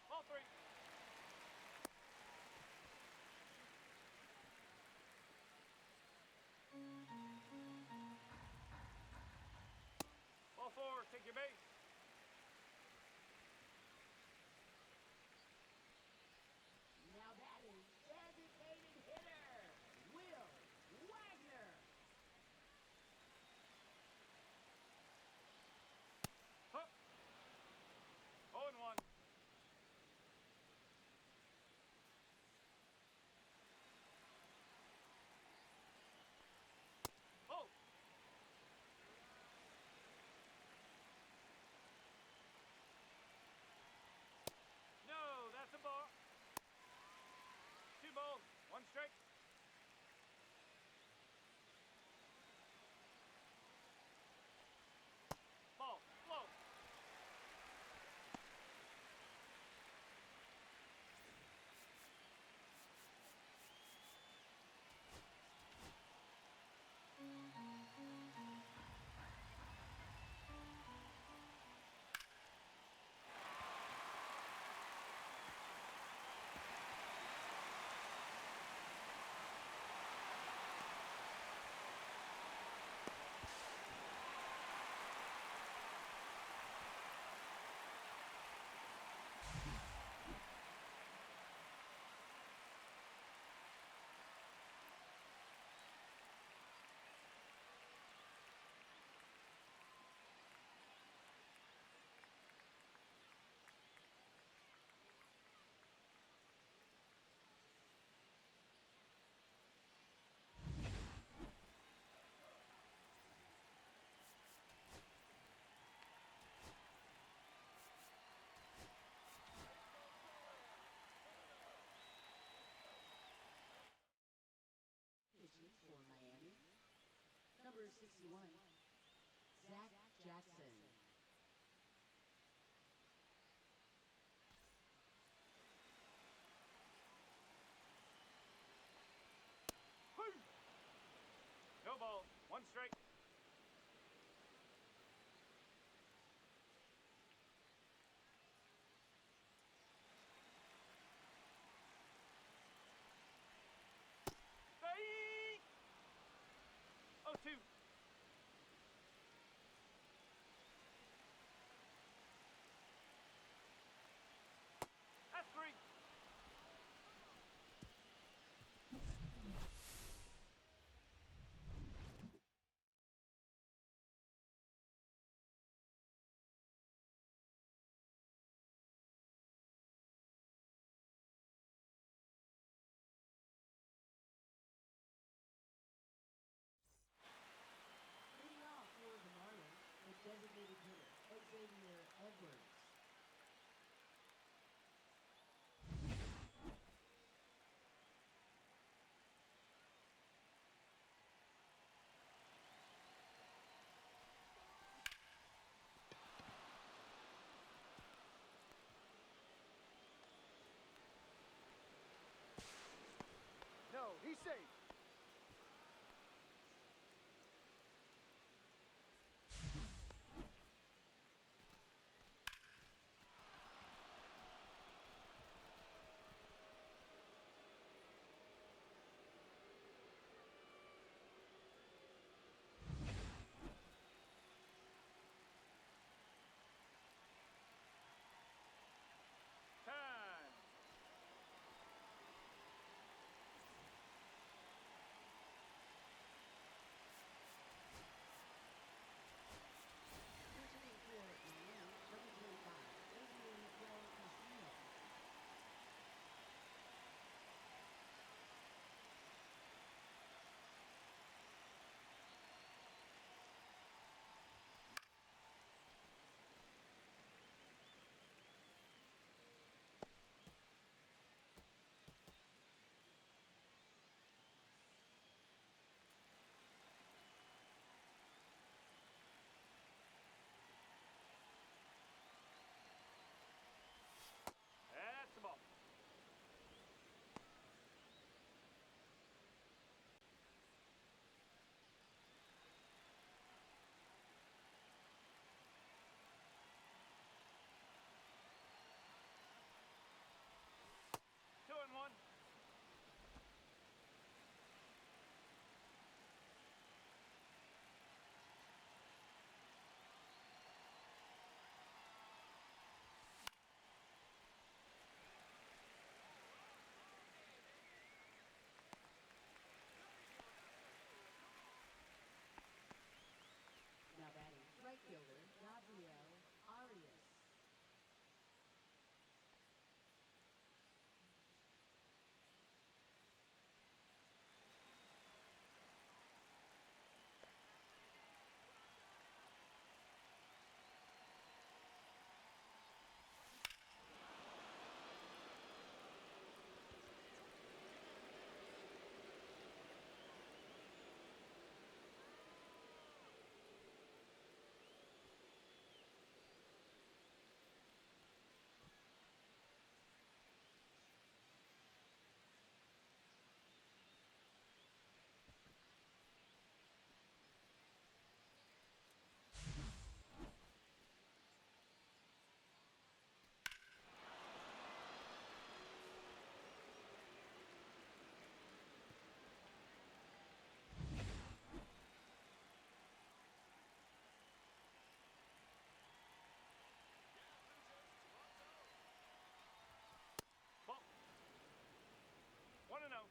Ball three. Ball four, take your base. Now that is designated hitter, Will Wagner. Huh. 0-1. Oh. No, that's a ball. Two balls, one strike. Ball, slow. Pitching for Miami, number 61, Zach Jackson. No balls, one strike. Bait! 0-2. That's three. Leading off for the Marlins, the designated hitter, Xavier Edwards. No, he's safe. Time. fielder Gabriel Arias. Ball. 1-0.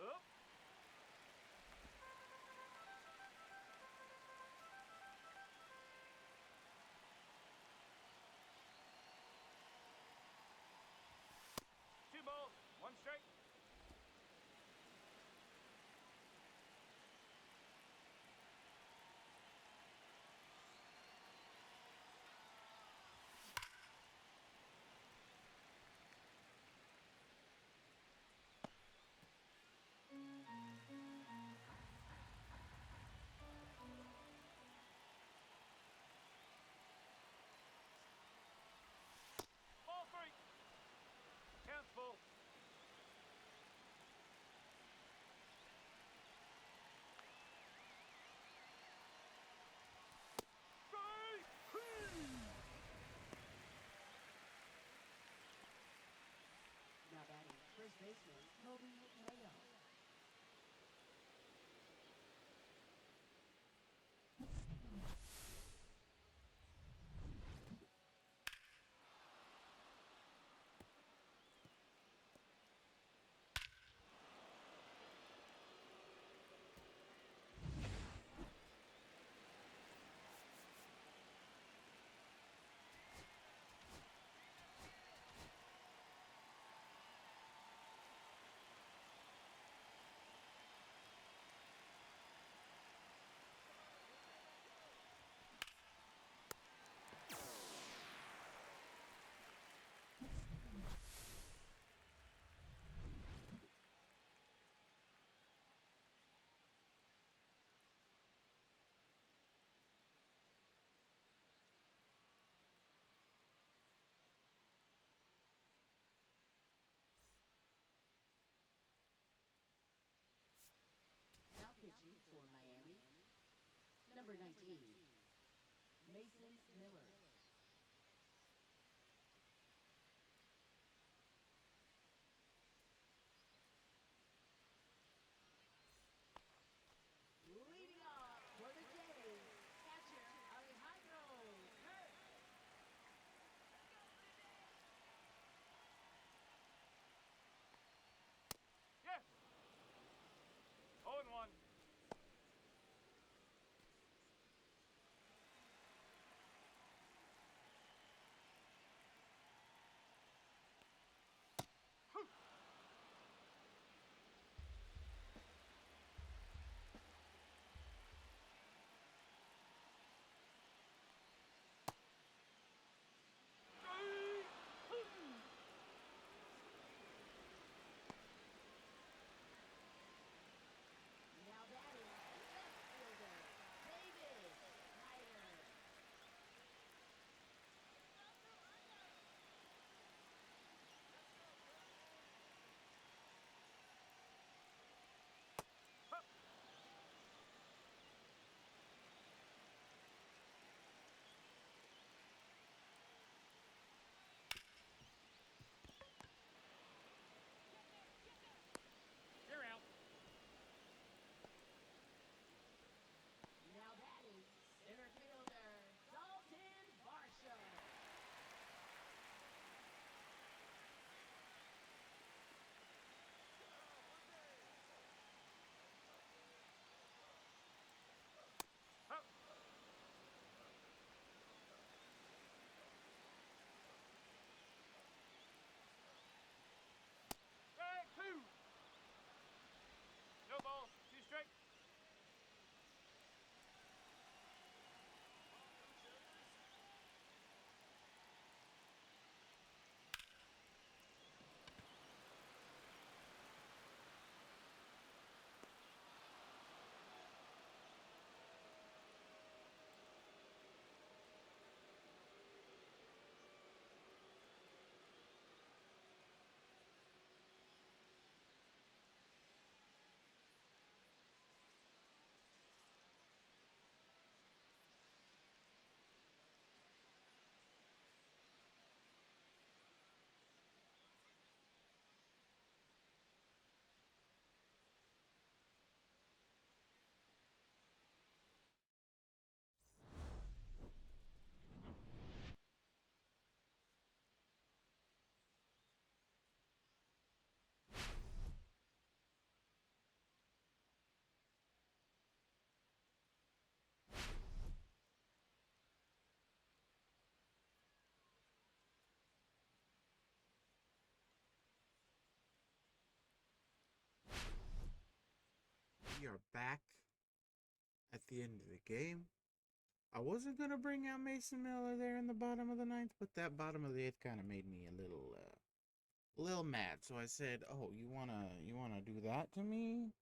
Up. Two balls, one strike. Ball three. Count's full. Strike. Now batting first baseman Kobe Mayo. Now pitching for Miami, number 19, Mason Miller. Leading off for the Jays, catcher Alejandro Kirk. Yes. 0-1. we are back at the end of the game. I wasn't gonna bring out Mason Miller there in the bottom of the ninth, but that bottom of the eighth kind of made me a little mad. So I said, "Oh, you wanna do that to me,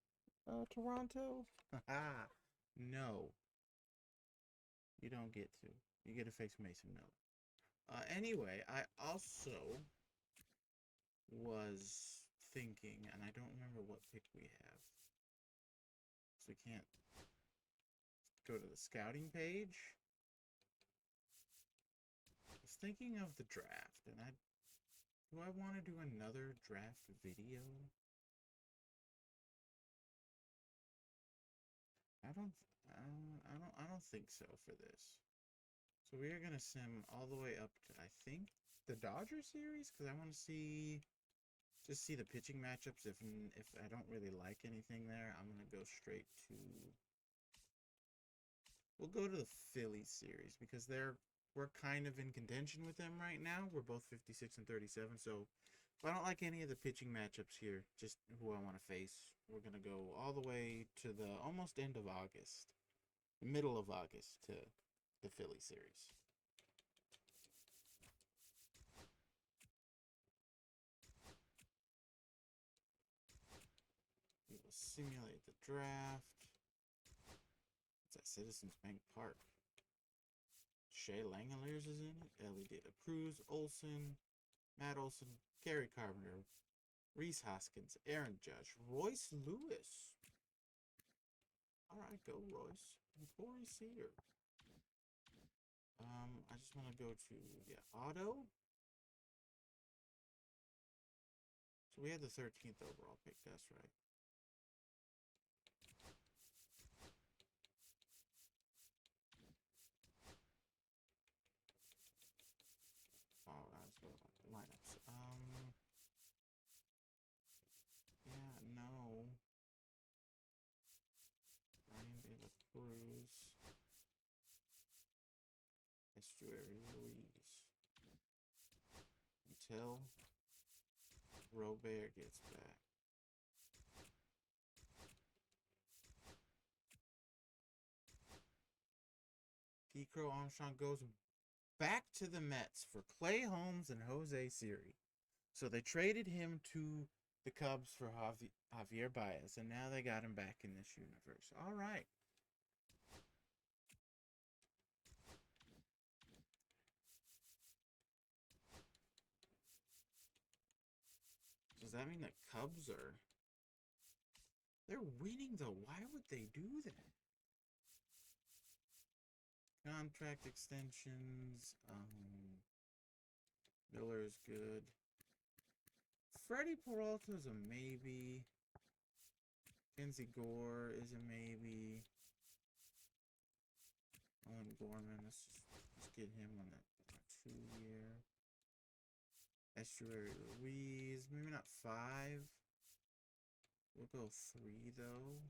Toronto? Haha, no, you don't get to. You get to face Mason Miller." Anyway, I also was thinking, and I don't remember what pick we have, so we can't go to the scouting page. I was thinking of the draft, and do I want to do another draft video? I don't think so for this. So we are gonna sim all the way up to, I think, the Dodger series, because I want to just see the pitching matchups. If I don't really like anything there, I'm gonna go straight to. We'll go to the Phillies series because we're kind of in contention with them right now. We're both 56 and 37, so if I don't like any of the pitching matchups here, just who I want to face, we're going to go all the way to the almost end of August, the middle of August, to the Philly series. We will simulate the draft. It's at Citizens Bank Park. Shea Langeliers is in it. Ellie De La Cruz, Olsen, Matt Olson, Gary Carpenter, Reese Hoskins, Aaron Judge, Royce Lewis. All right, go Royce. And Corey Seager. I just want to go to auto. So we had the 13th overall pick. That's right. Oh, let's go lineups. Yeah, no. Ryan De La Cruz. Estuary Ruiz. Until Robert gets back. Decro Armstrong goes back to the Mets for Clay Holmes and Jose Siri. So they traded him to the Cubs for Javier Baez, and now they got him back in this universe. All right. Does that mean the Cubs are... They're winning, though. Why would they do that? Contract extensions. Miller's good. Freddie Peralta's a maybe. Kenzie Gore is a maybe. Owen Gorman. Let's get him on that 2-year. Estuary Ruiz. Maybe not 5. We'll go 3 though.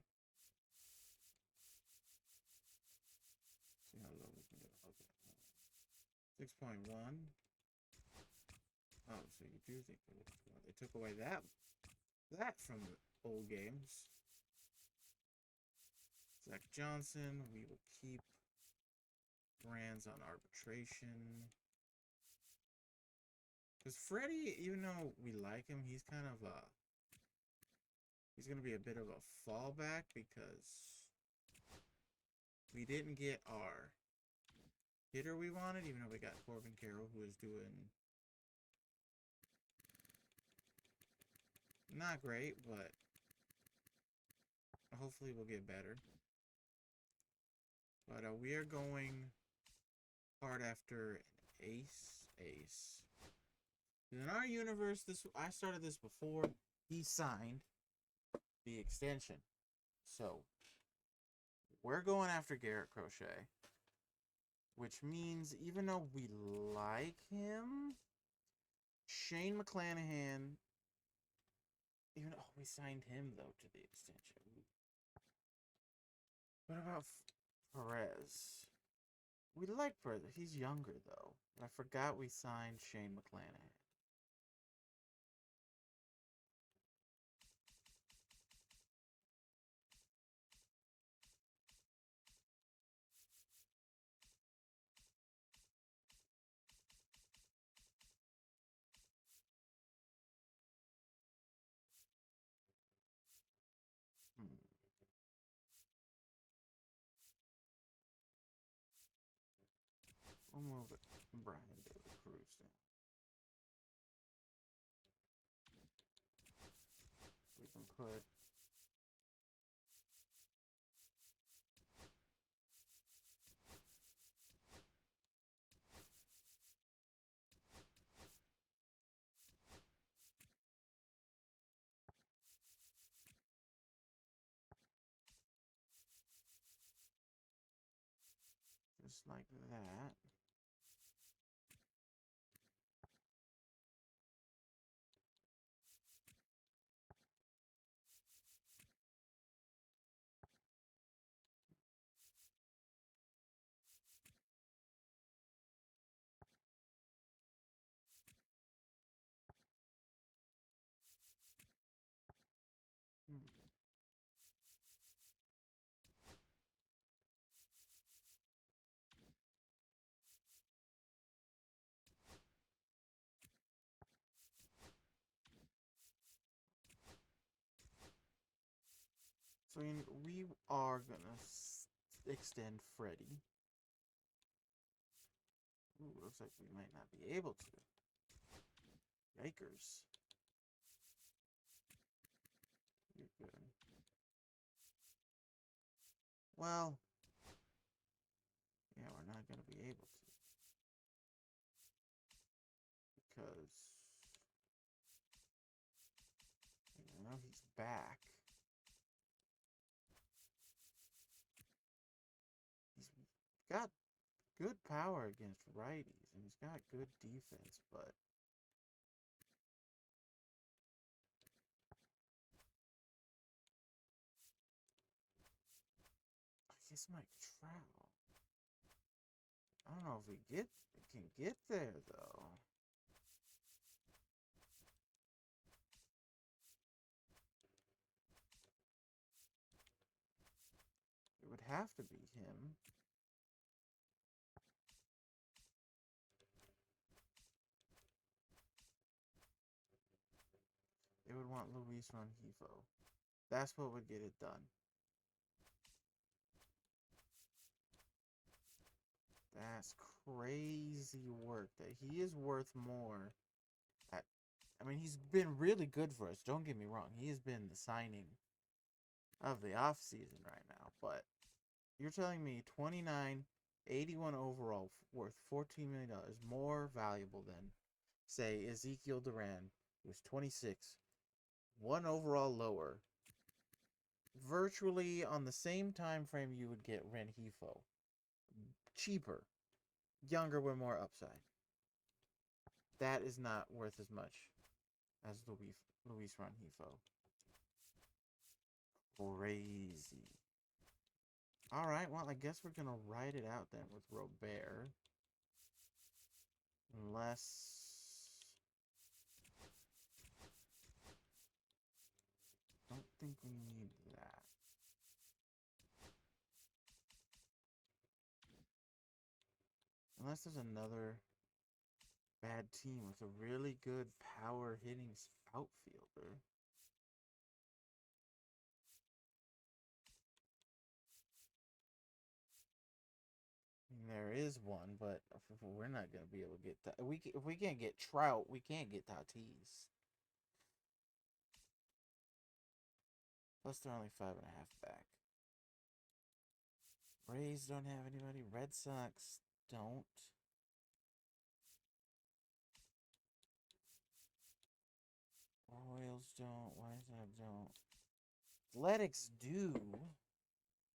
See how low we can go. Okay. 6.1. Oh, so you do think they took away that from the old games. Zach Johnson, we will keep Brands on arbitration. Because Freddie, even though we like him, he's kind of he's going to be a bit of a fallback because we didn't get our hitter we wanted, even though we got Corbin Carroll, who is doing not great, but hopefully we'll get better. But we are going hard after an ace. In our universe, I started this before he signed the extension. So we're going after Garrett Crochet, which means even though we like him, Shane McClanahan, even though we signed him though to the extension. What about Perez? We like Perez. He's younger though. I forgot we signed Shane McClanahan. I'll move it. Brian De La Cruz down. We can put. Just like that. Hmm. So we are gonna extend Freddy. Ooh, looks like we might not be able to. Yikers. You're good. Well, yeah, we're not gonna be able to. Because, you know, he's back. He's got good power against righties, and he's got good defense, but I guess Mike Trout. I don't know if we can get there though. It would have to be him. They would want Luis Rengifo. That's what would get it done. That's crazy work that he is worth more. I mean, he's been really good for us. Don't get me wrong. He has been the signing of the off season right now. But you're telling me 29, 81 overall, worth $14 million, more valuable than, say, Ezekiel Duran, who's 26, one overall lower, virtually on the same time frame you would get Rengifo. Cheaper, younger with more upside. That is not worth as much as Luis Rengifo. Crazy. Alright, well, I guess we're gonna ride it out then with Robert. Unless... Don't think we need that. Unless there's another bad team with a really good power hitting outfielder. There is one, but we're not gonna be able to get that. If we can't get Trout, we can't get Tatis. Plus, they're only 5.5 back. Rays don't have anybody. Red Sox don't. Royals don't. White Sox don't. Athletics do,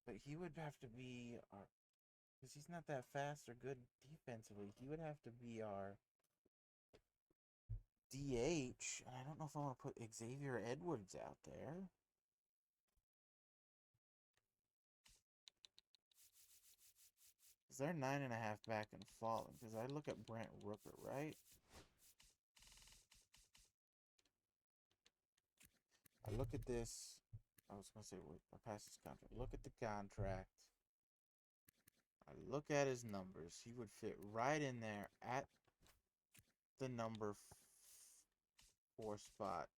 but he would have to be our. Because he's not that fast or good defensively. He would have to be our DH. And I don't know if I want to put Xavier Edwards out there. Because they're 9.5 back and falling. Because I look at Brent Rooker, right? I look at this. I was going to say, wait, I passed his contract. Look at the contract. I look at his numbers. He would fit right in there at the number 4 spot.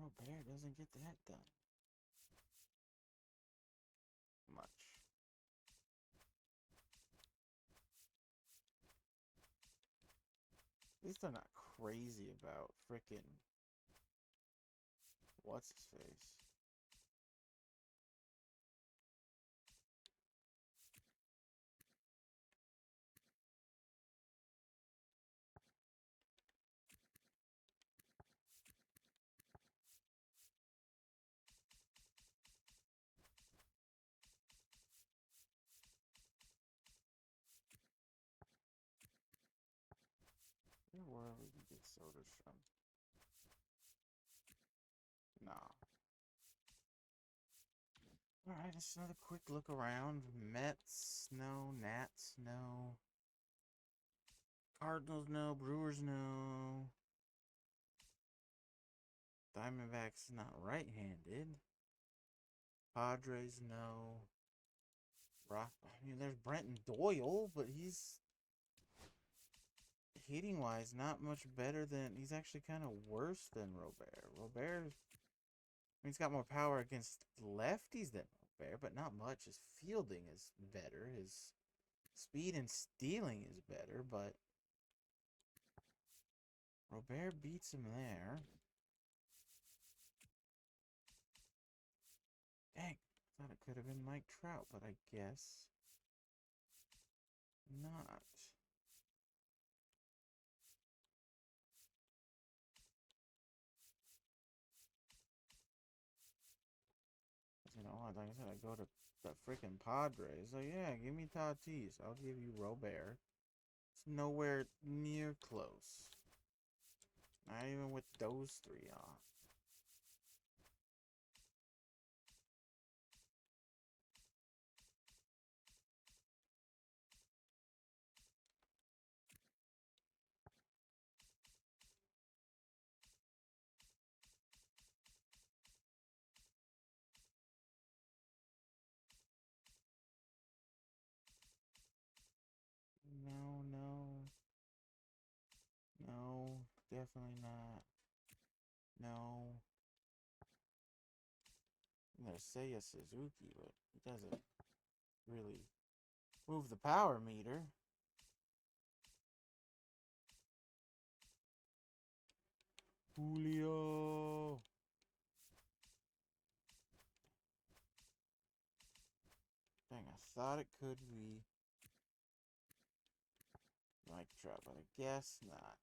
Robert doesn't get that done much. At least they're not crazy about frickin' what's his face. Where we can get sodas from? Nah. Alright, just another quick look around. Mets, no. Nats, no. Cardinals, no. Brewers, no. Diamondbacks, not right-handed. Padres, no. I mean, there's Brenton Doyle, but he's hitting-wise not much better than... He's actually kind of worse than Robert. Robert, he's got more power against lefties than Robert, but not much. His fielding is better. His speed and stealing is better, but Robert beats him there. Dang, thought it could have been Mike Trout, but I guess not. You know, like I said, I go to the freaking Padres. So yeah, give me Tatis. I'll give you Robert. It's nowhere near close. Not even with those three on. No, no. No, definitely not. No. I'm gonna say a Suzuki, but it doesn't really move the power meter. Julio. Dang, I thought it could be Mike Trout, but I guess not.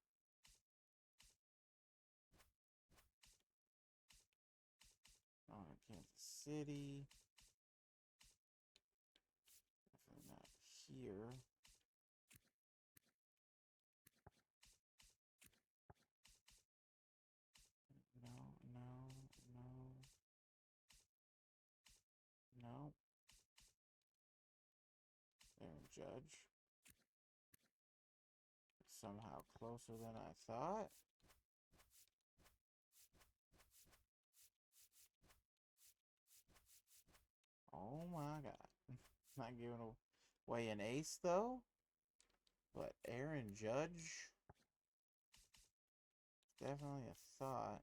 Oh, Kansas City. Definitely not here. No, no, no. No. Aaron Judge. Somehow closer than I thought. Oh my god. Not giving away an ace though. But Aaron Judge. Definitely a thought.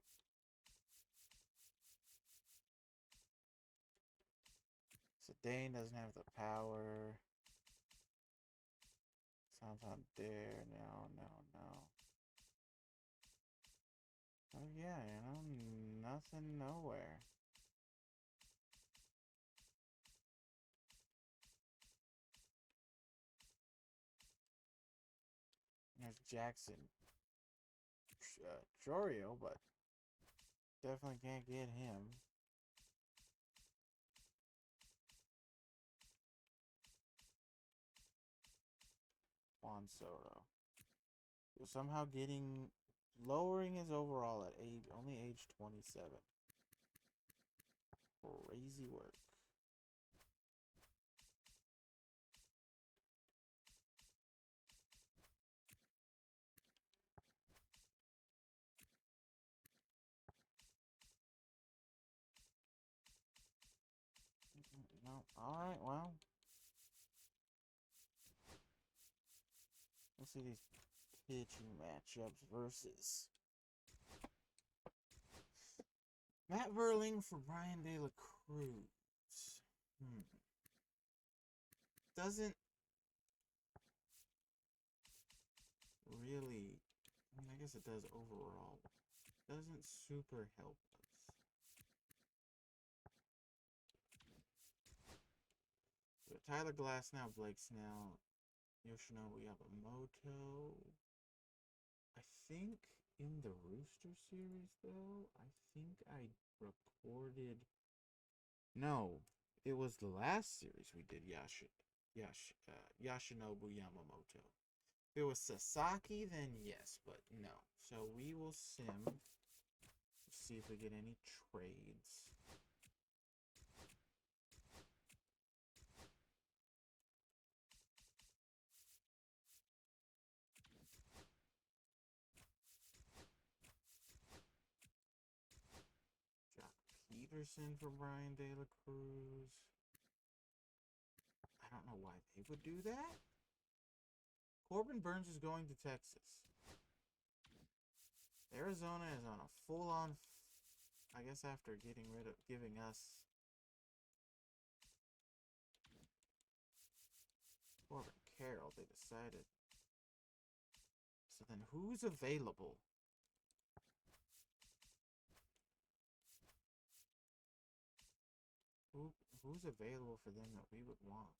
Dane doesn't have the power. Santander, no, no, no. Oh yeah, you know, nothing, nowhere. There's Jackson Chourio, but definitely can't get him. Juan Soto. So somehow lowering his overall at only age 27. Crazy work. No, alright, well. Let's see these pitching matchups versus Matt Verling for Brian De La Cruz. Doesn't really. I mean, I guess it does overall. Doesn't super help us. So Tyler Glasnow, Blake Snell, Yoshinobu Yamamoto. I think in the Rooster series, though, I think I recorded. No, it was the last series we did Yoshinobu Yamamoto. If it was Sasaki, then yes, but no. So we will sim. See if we get any trades. Jock Peterson for Brian De La Cruz. I don't know why they would do that. Corbin Burns is going to Texas. Arizona is on a full-on, I guess after giving us Corbin Carroll, they decided. So then who's available? Who's available for them that we would want?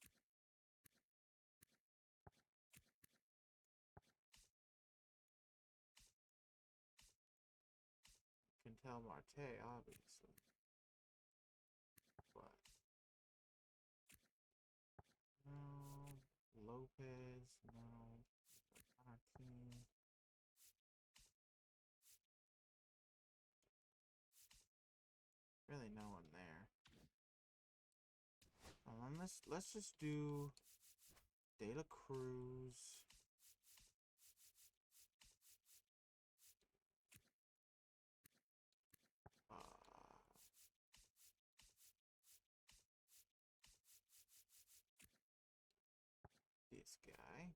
Quintel Marte, obviously. But no. Lopez, no. Martin. Really no one there. Let's just do De La Cruz. This guy.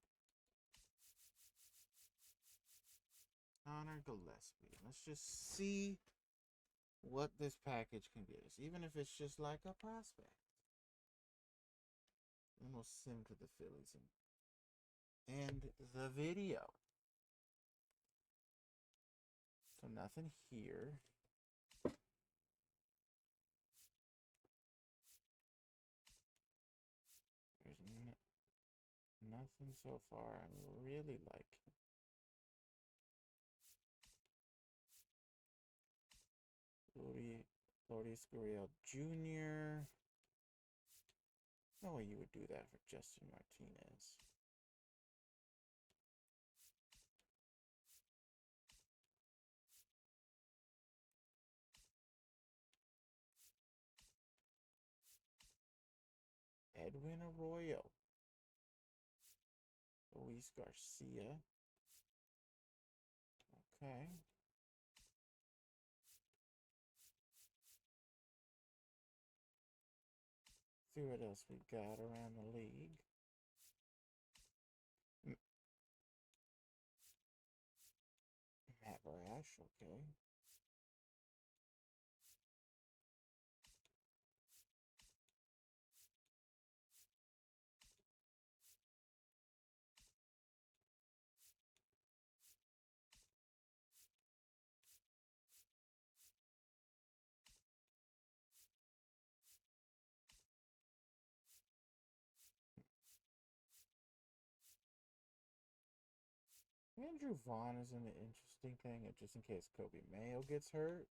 Connor Gillespie. Let's just see what this package can get us, even if it's just like a prospect. And we'll sim to the Phillies and end the video. So nothing here. There's nothing so far I'm really liking. Lourdes Gurriel Jr. No way you would do that for Justin Martinez. Edwin Arroyo. Luis Garcia. Okay. See what else we got around the league. Matt Brash, okay. Andrew Vaughn is an interesting thing, just in case Kobe Mayo gets hurt.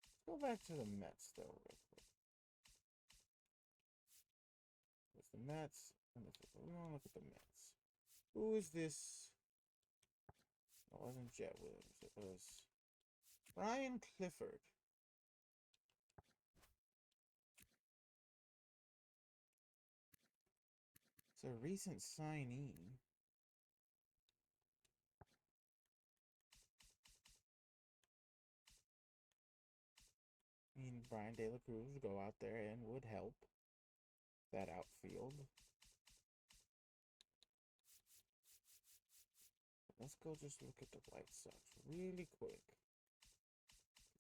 Let's go back to the Mets, though, real quick. With the Mets, we want to look at the Mets. Who is this? It wasn't Jet Williams. It was Brian Clifford. It's a recent signee. I mean, Brian De La Cruz would go out there and would help. that outfield. Let's go just look at the White Sox really quick.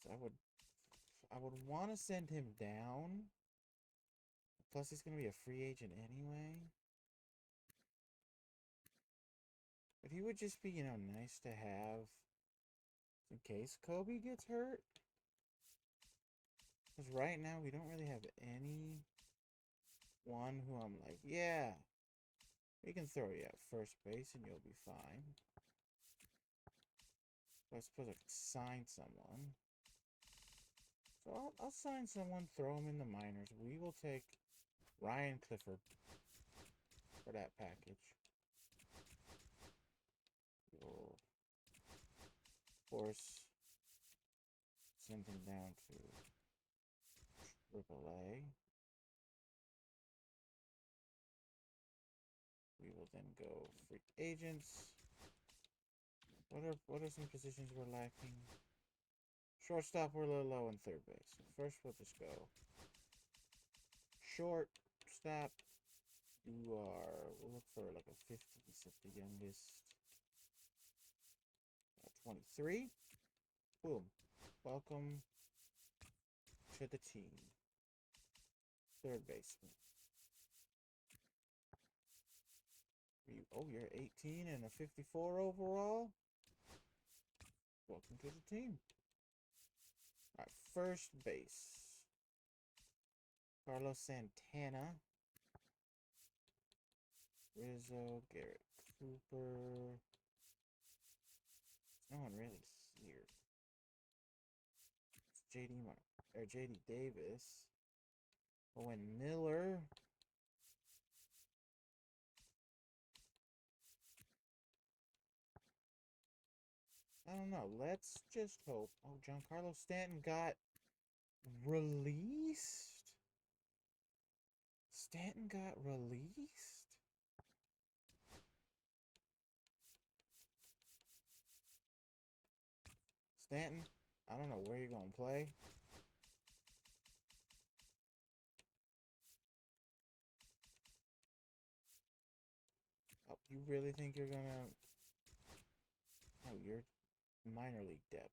'Cause I would want to send him down. Plus, he's going to be a free agent anyway. But he would just be, you know, nice to have in case Kobe gets hurt. Because right now, we don't really have any one who I'm like, yeah, we can throw you at first base and you'll be fine. But I suppose I could sign someone. So I'll sign someone, throw him in the minors. We will take Ryan Clifford for that package. We'll, of course, send him down to AAA. We will then go free agents. What are some positions we're lacking? Shortstop, we're a little low, and third base. So first, we'll just go shortstop. We'll look for like a 50s at the youngest. 23. Boom. Welcome to the team. Third baseman. You're 18 and a 54 overall. Welcome to the team. Alright, first base. Carlos Santana. Rizzo, Garrett Cooper. No one really here. It's JD Davis. Owen Miller. I don't know. Let's just hope. Oh, Giancarlo Stanton got released? Stanton got released? Stanton, I don't know where you're going to play. Oh, you really think you're going to... Oh, you're minor league depth.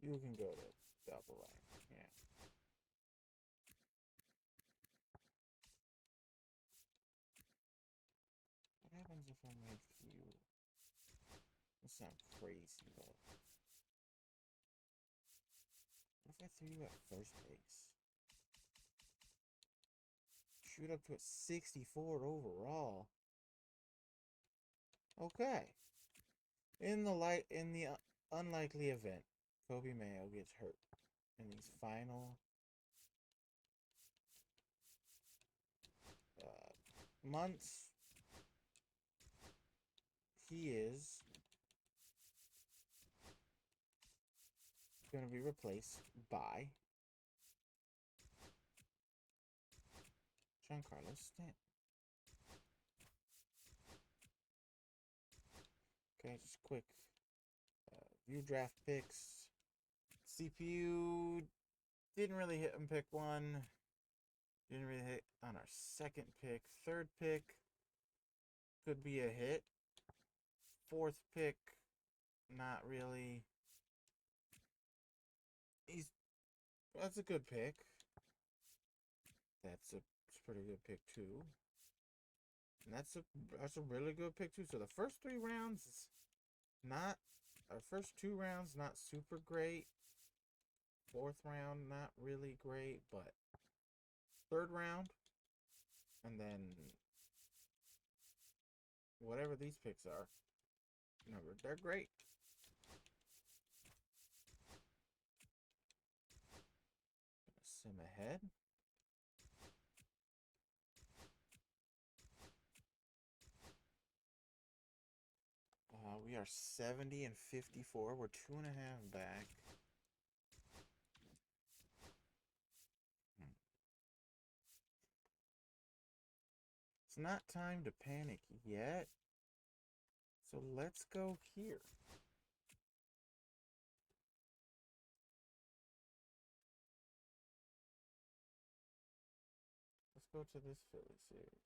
You can go to double A. Yeah. What happens if I make you... That sounds crazy, though. What if I threw you at first base? Shoot up to a 64 overall. Okay. In the unlikely event Kobe Mayo gets hurt in these final months, he is going to be replaced by Giancarlo Stanton. Okay, just quick view draft picks. CPU didn't really hit on pick one. Didn't really hit on our second pick. Third pick could be a hit. Fourth pick, not really. That's a good pick. That's a pretty good pick too. And that's a really good pick too. So the first 3 rounds is not our first 2 rounds not super great. Fourth round not really great, but third round and then whatever these picks are, you know, they're great. Sim ahead. We are 70 and 54. We're 2.5 back. It's not time to panic yet. So let's go here. Let's go to this Philly series.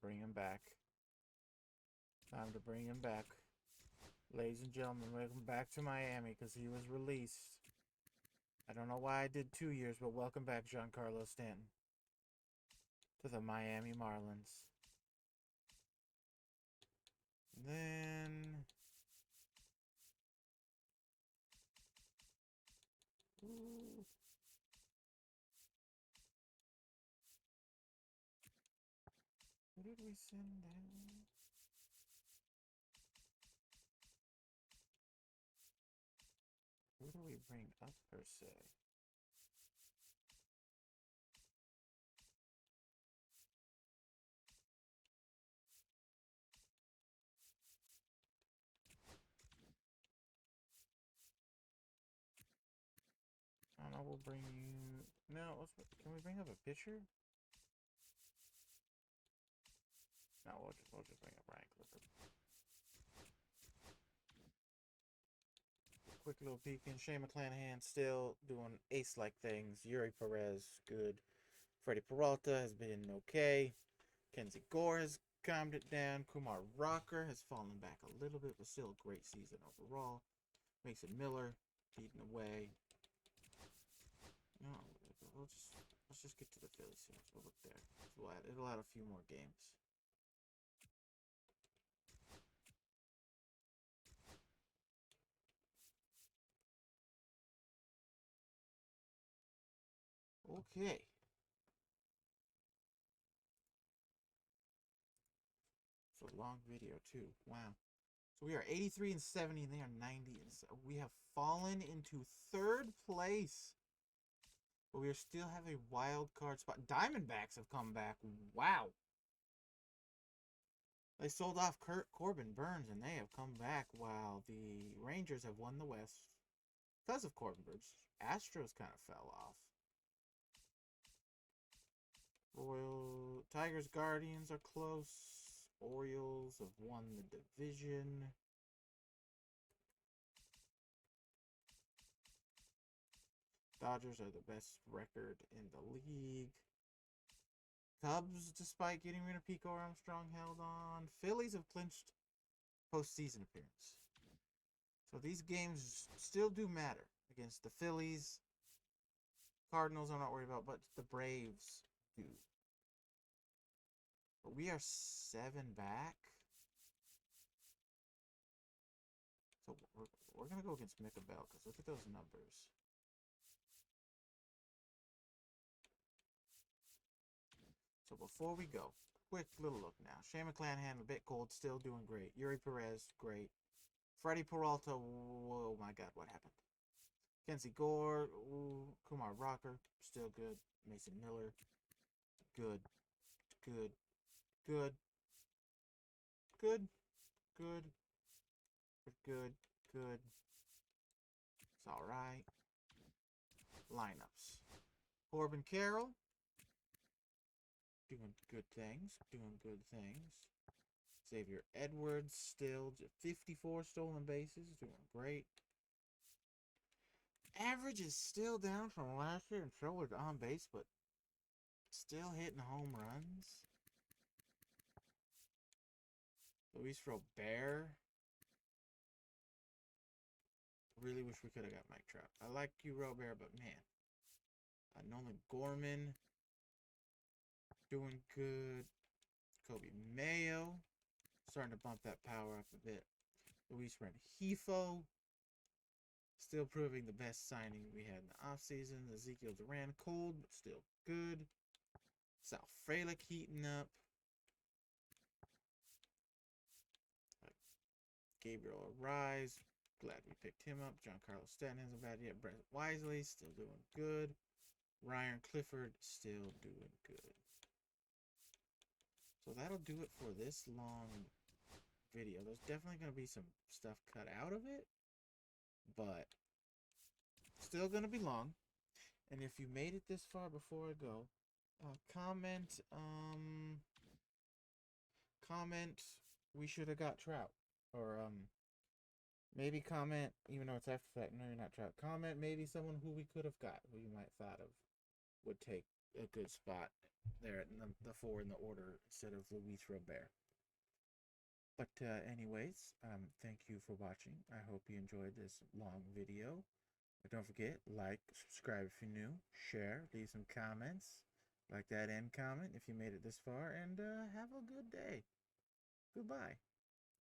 Bring him back. Time to bring him back. Ladies and gentlemen, welcome back to Miami because he was released. I don't know why I did 2 years, but welcome back, Giancarlo Stanton, to the Miami Marlins. Then... Ooh. Who did we send down? Who do we bring up, per se? I don't know, we'll bring you... No, can we bring up a pitcher? No, we'll just bring up Ryan Clifford. Quick little peek in. Shane McClanahan still doing ace-like things. Yuri Perez, good. Freddie Peralta has been okay. Kenzie Gore has calmed it down. Kumar Rocker has fallen back a little bit, but still a great season overall. Mason Miller leading away. No, let's just get to the Phillies series. We'll look there. It'll add a few more games. Okay. It's a long video too. Wow. So we are 83 and 70, and they are 90 and so we have fallen into third place. But we still have a wild card spot. Diamondbacks have come back. Wow. They sold off Corbin Burns, and they have come back while the Rangers have won the West because of Corbin Burns. Astros kind of fell off. Tigers, Guardians are close. Orioles have won the division. Dodgers are the best record in the league. Cubs, despite getting rid of Pico Armstrong, held on. Phillies have clinched postseason appearance. So these games still do matter against the Phillies. Cardinals I'm not worried about, but the Braves do. But we are 7 back. So we're going to go against Micah Bell because look at those numbers. So before we go, quick little look now. Shane McClanahan, a bit cold, still doing great. Yuri Perez, great. Freddie Peralta, oh my God, what happened? Kenzie Gore, ooh, Kumar Rocker, still good. Mason Miller, good, good, good, good, good, good, good. It's all right. Lineups. Corbin Carroll, doing good things, Xavier Edwards, still 54 stolen bases, doing great. Average is still down from last year, and so is on base, but still hitting home runs. Luis Robert. Really wish we could have got Mike Trout. I like you, Robert, but man. Nolan Gorman. Doing good. Kobe Mayo. Starting to bump that power up a bit. Luis Rengifo. Still proving the best signing we had in the offseason. Ezekiel Duran, cold, but still good. Sal Frelick heating up. Gabriel Arise. Glad we picked him up. Giancarlo Stanton hasn't bad yet. Brett Wisely, still doing good. Ryan Clifford still doing good. So that'll do it for this long video. There's definitely going to be some stuff cut out of it, but still going to be long. And if you made it this far before I go, comment we should have got Trout, or maybe comment, even though it's after the fact, no, you're not Trout. Comment maybe someone who we could have got, who you might thought of would take a good spot there at the 4 in the order instead of Luis Robert. But anyways, thank you for watching. I hope you enjoyed this long video. But don't forget, like, subscribe if you're new, share, leave some comments, like that end comment if you made it this far, and have a good day. Goodbye.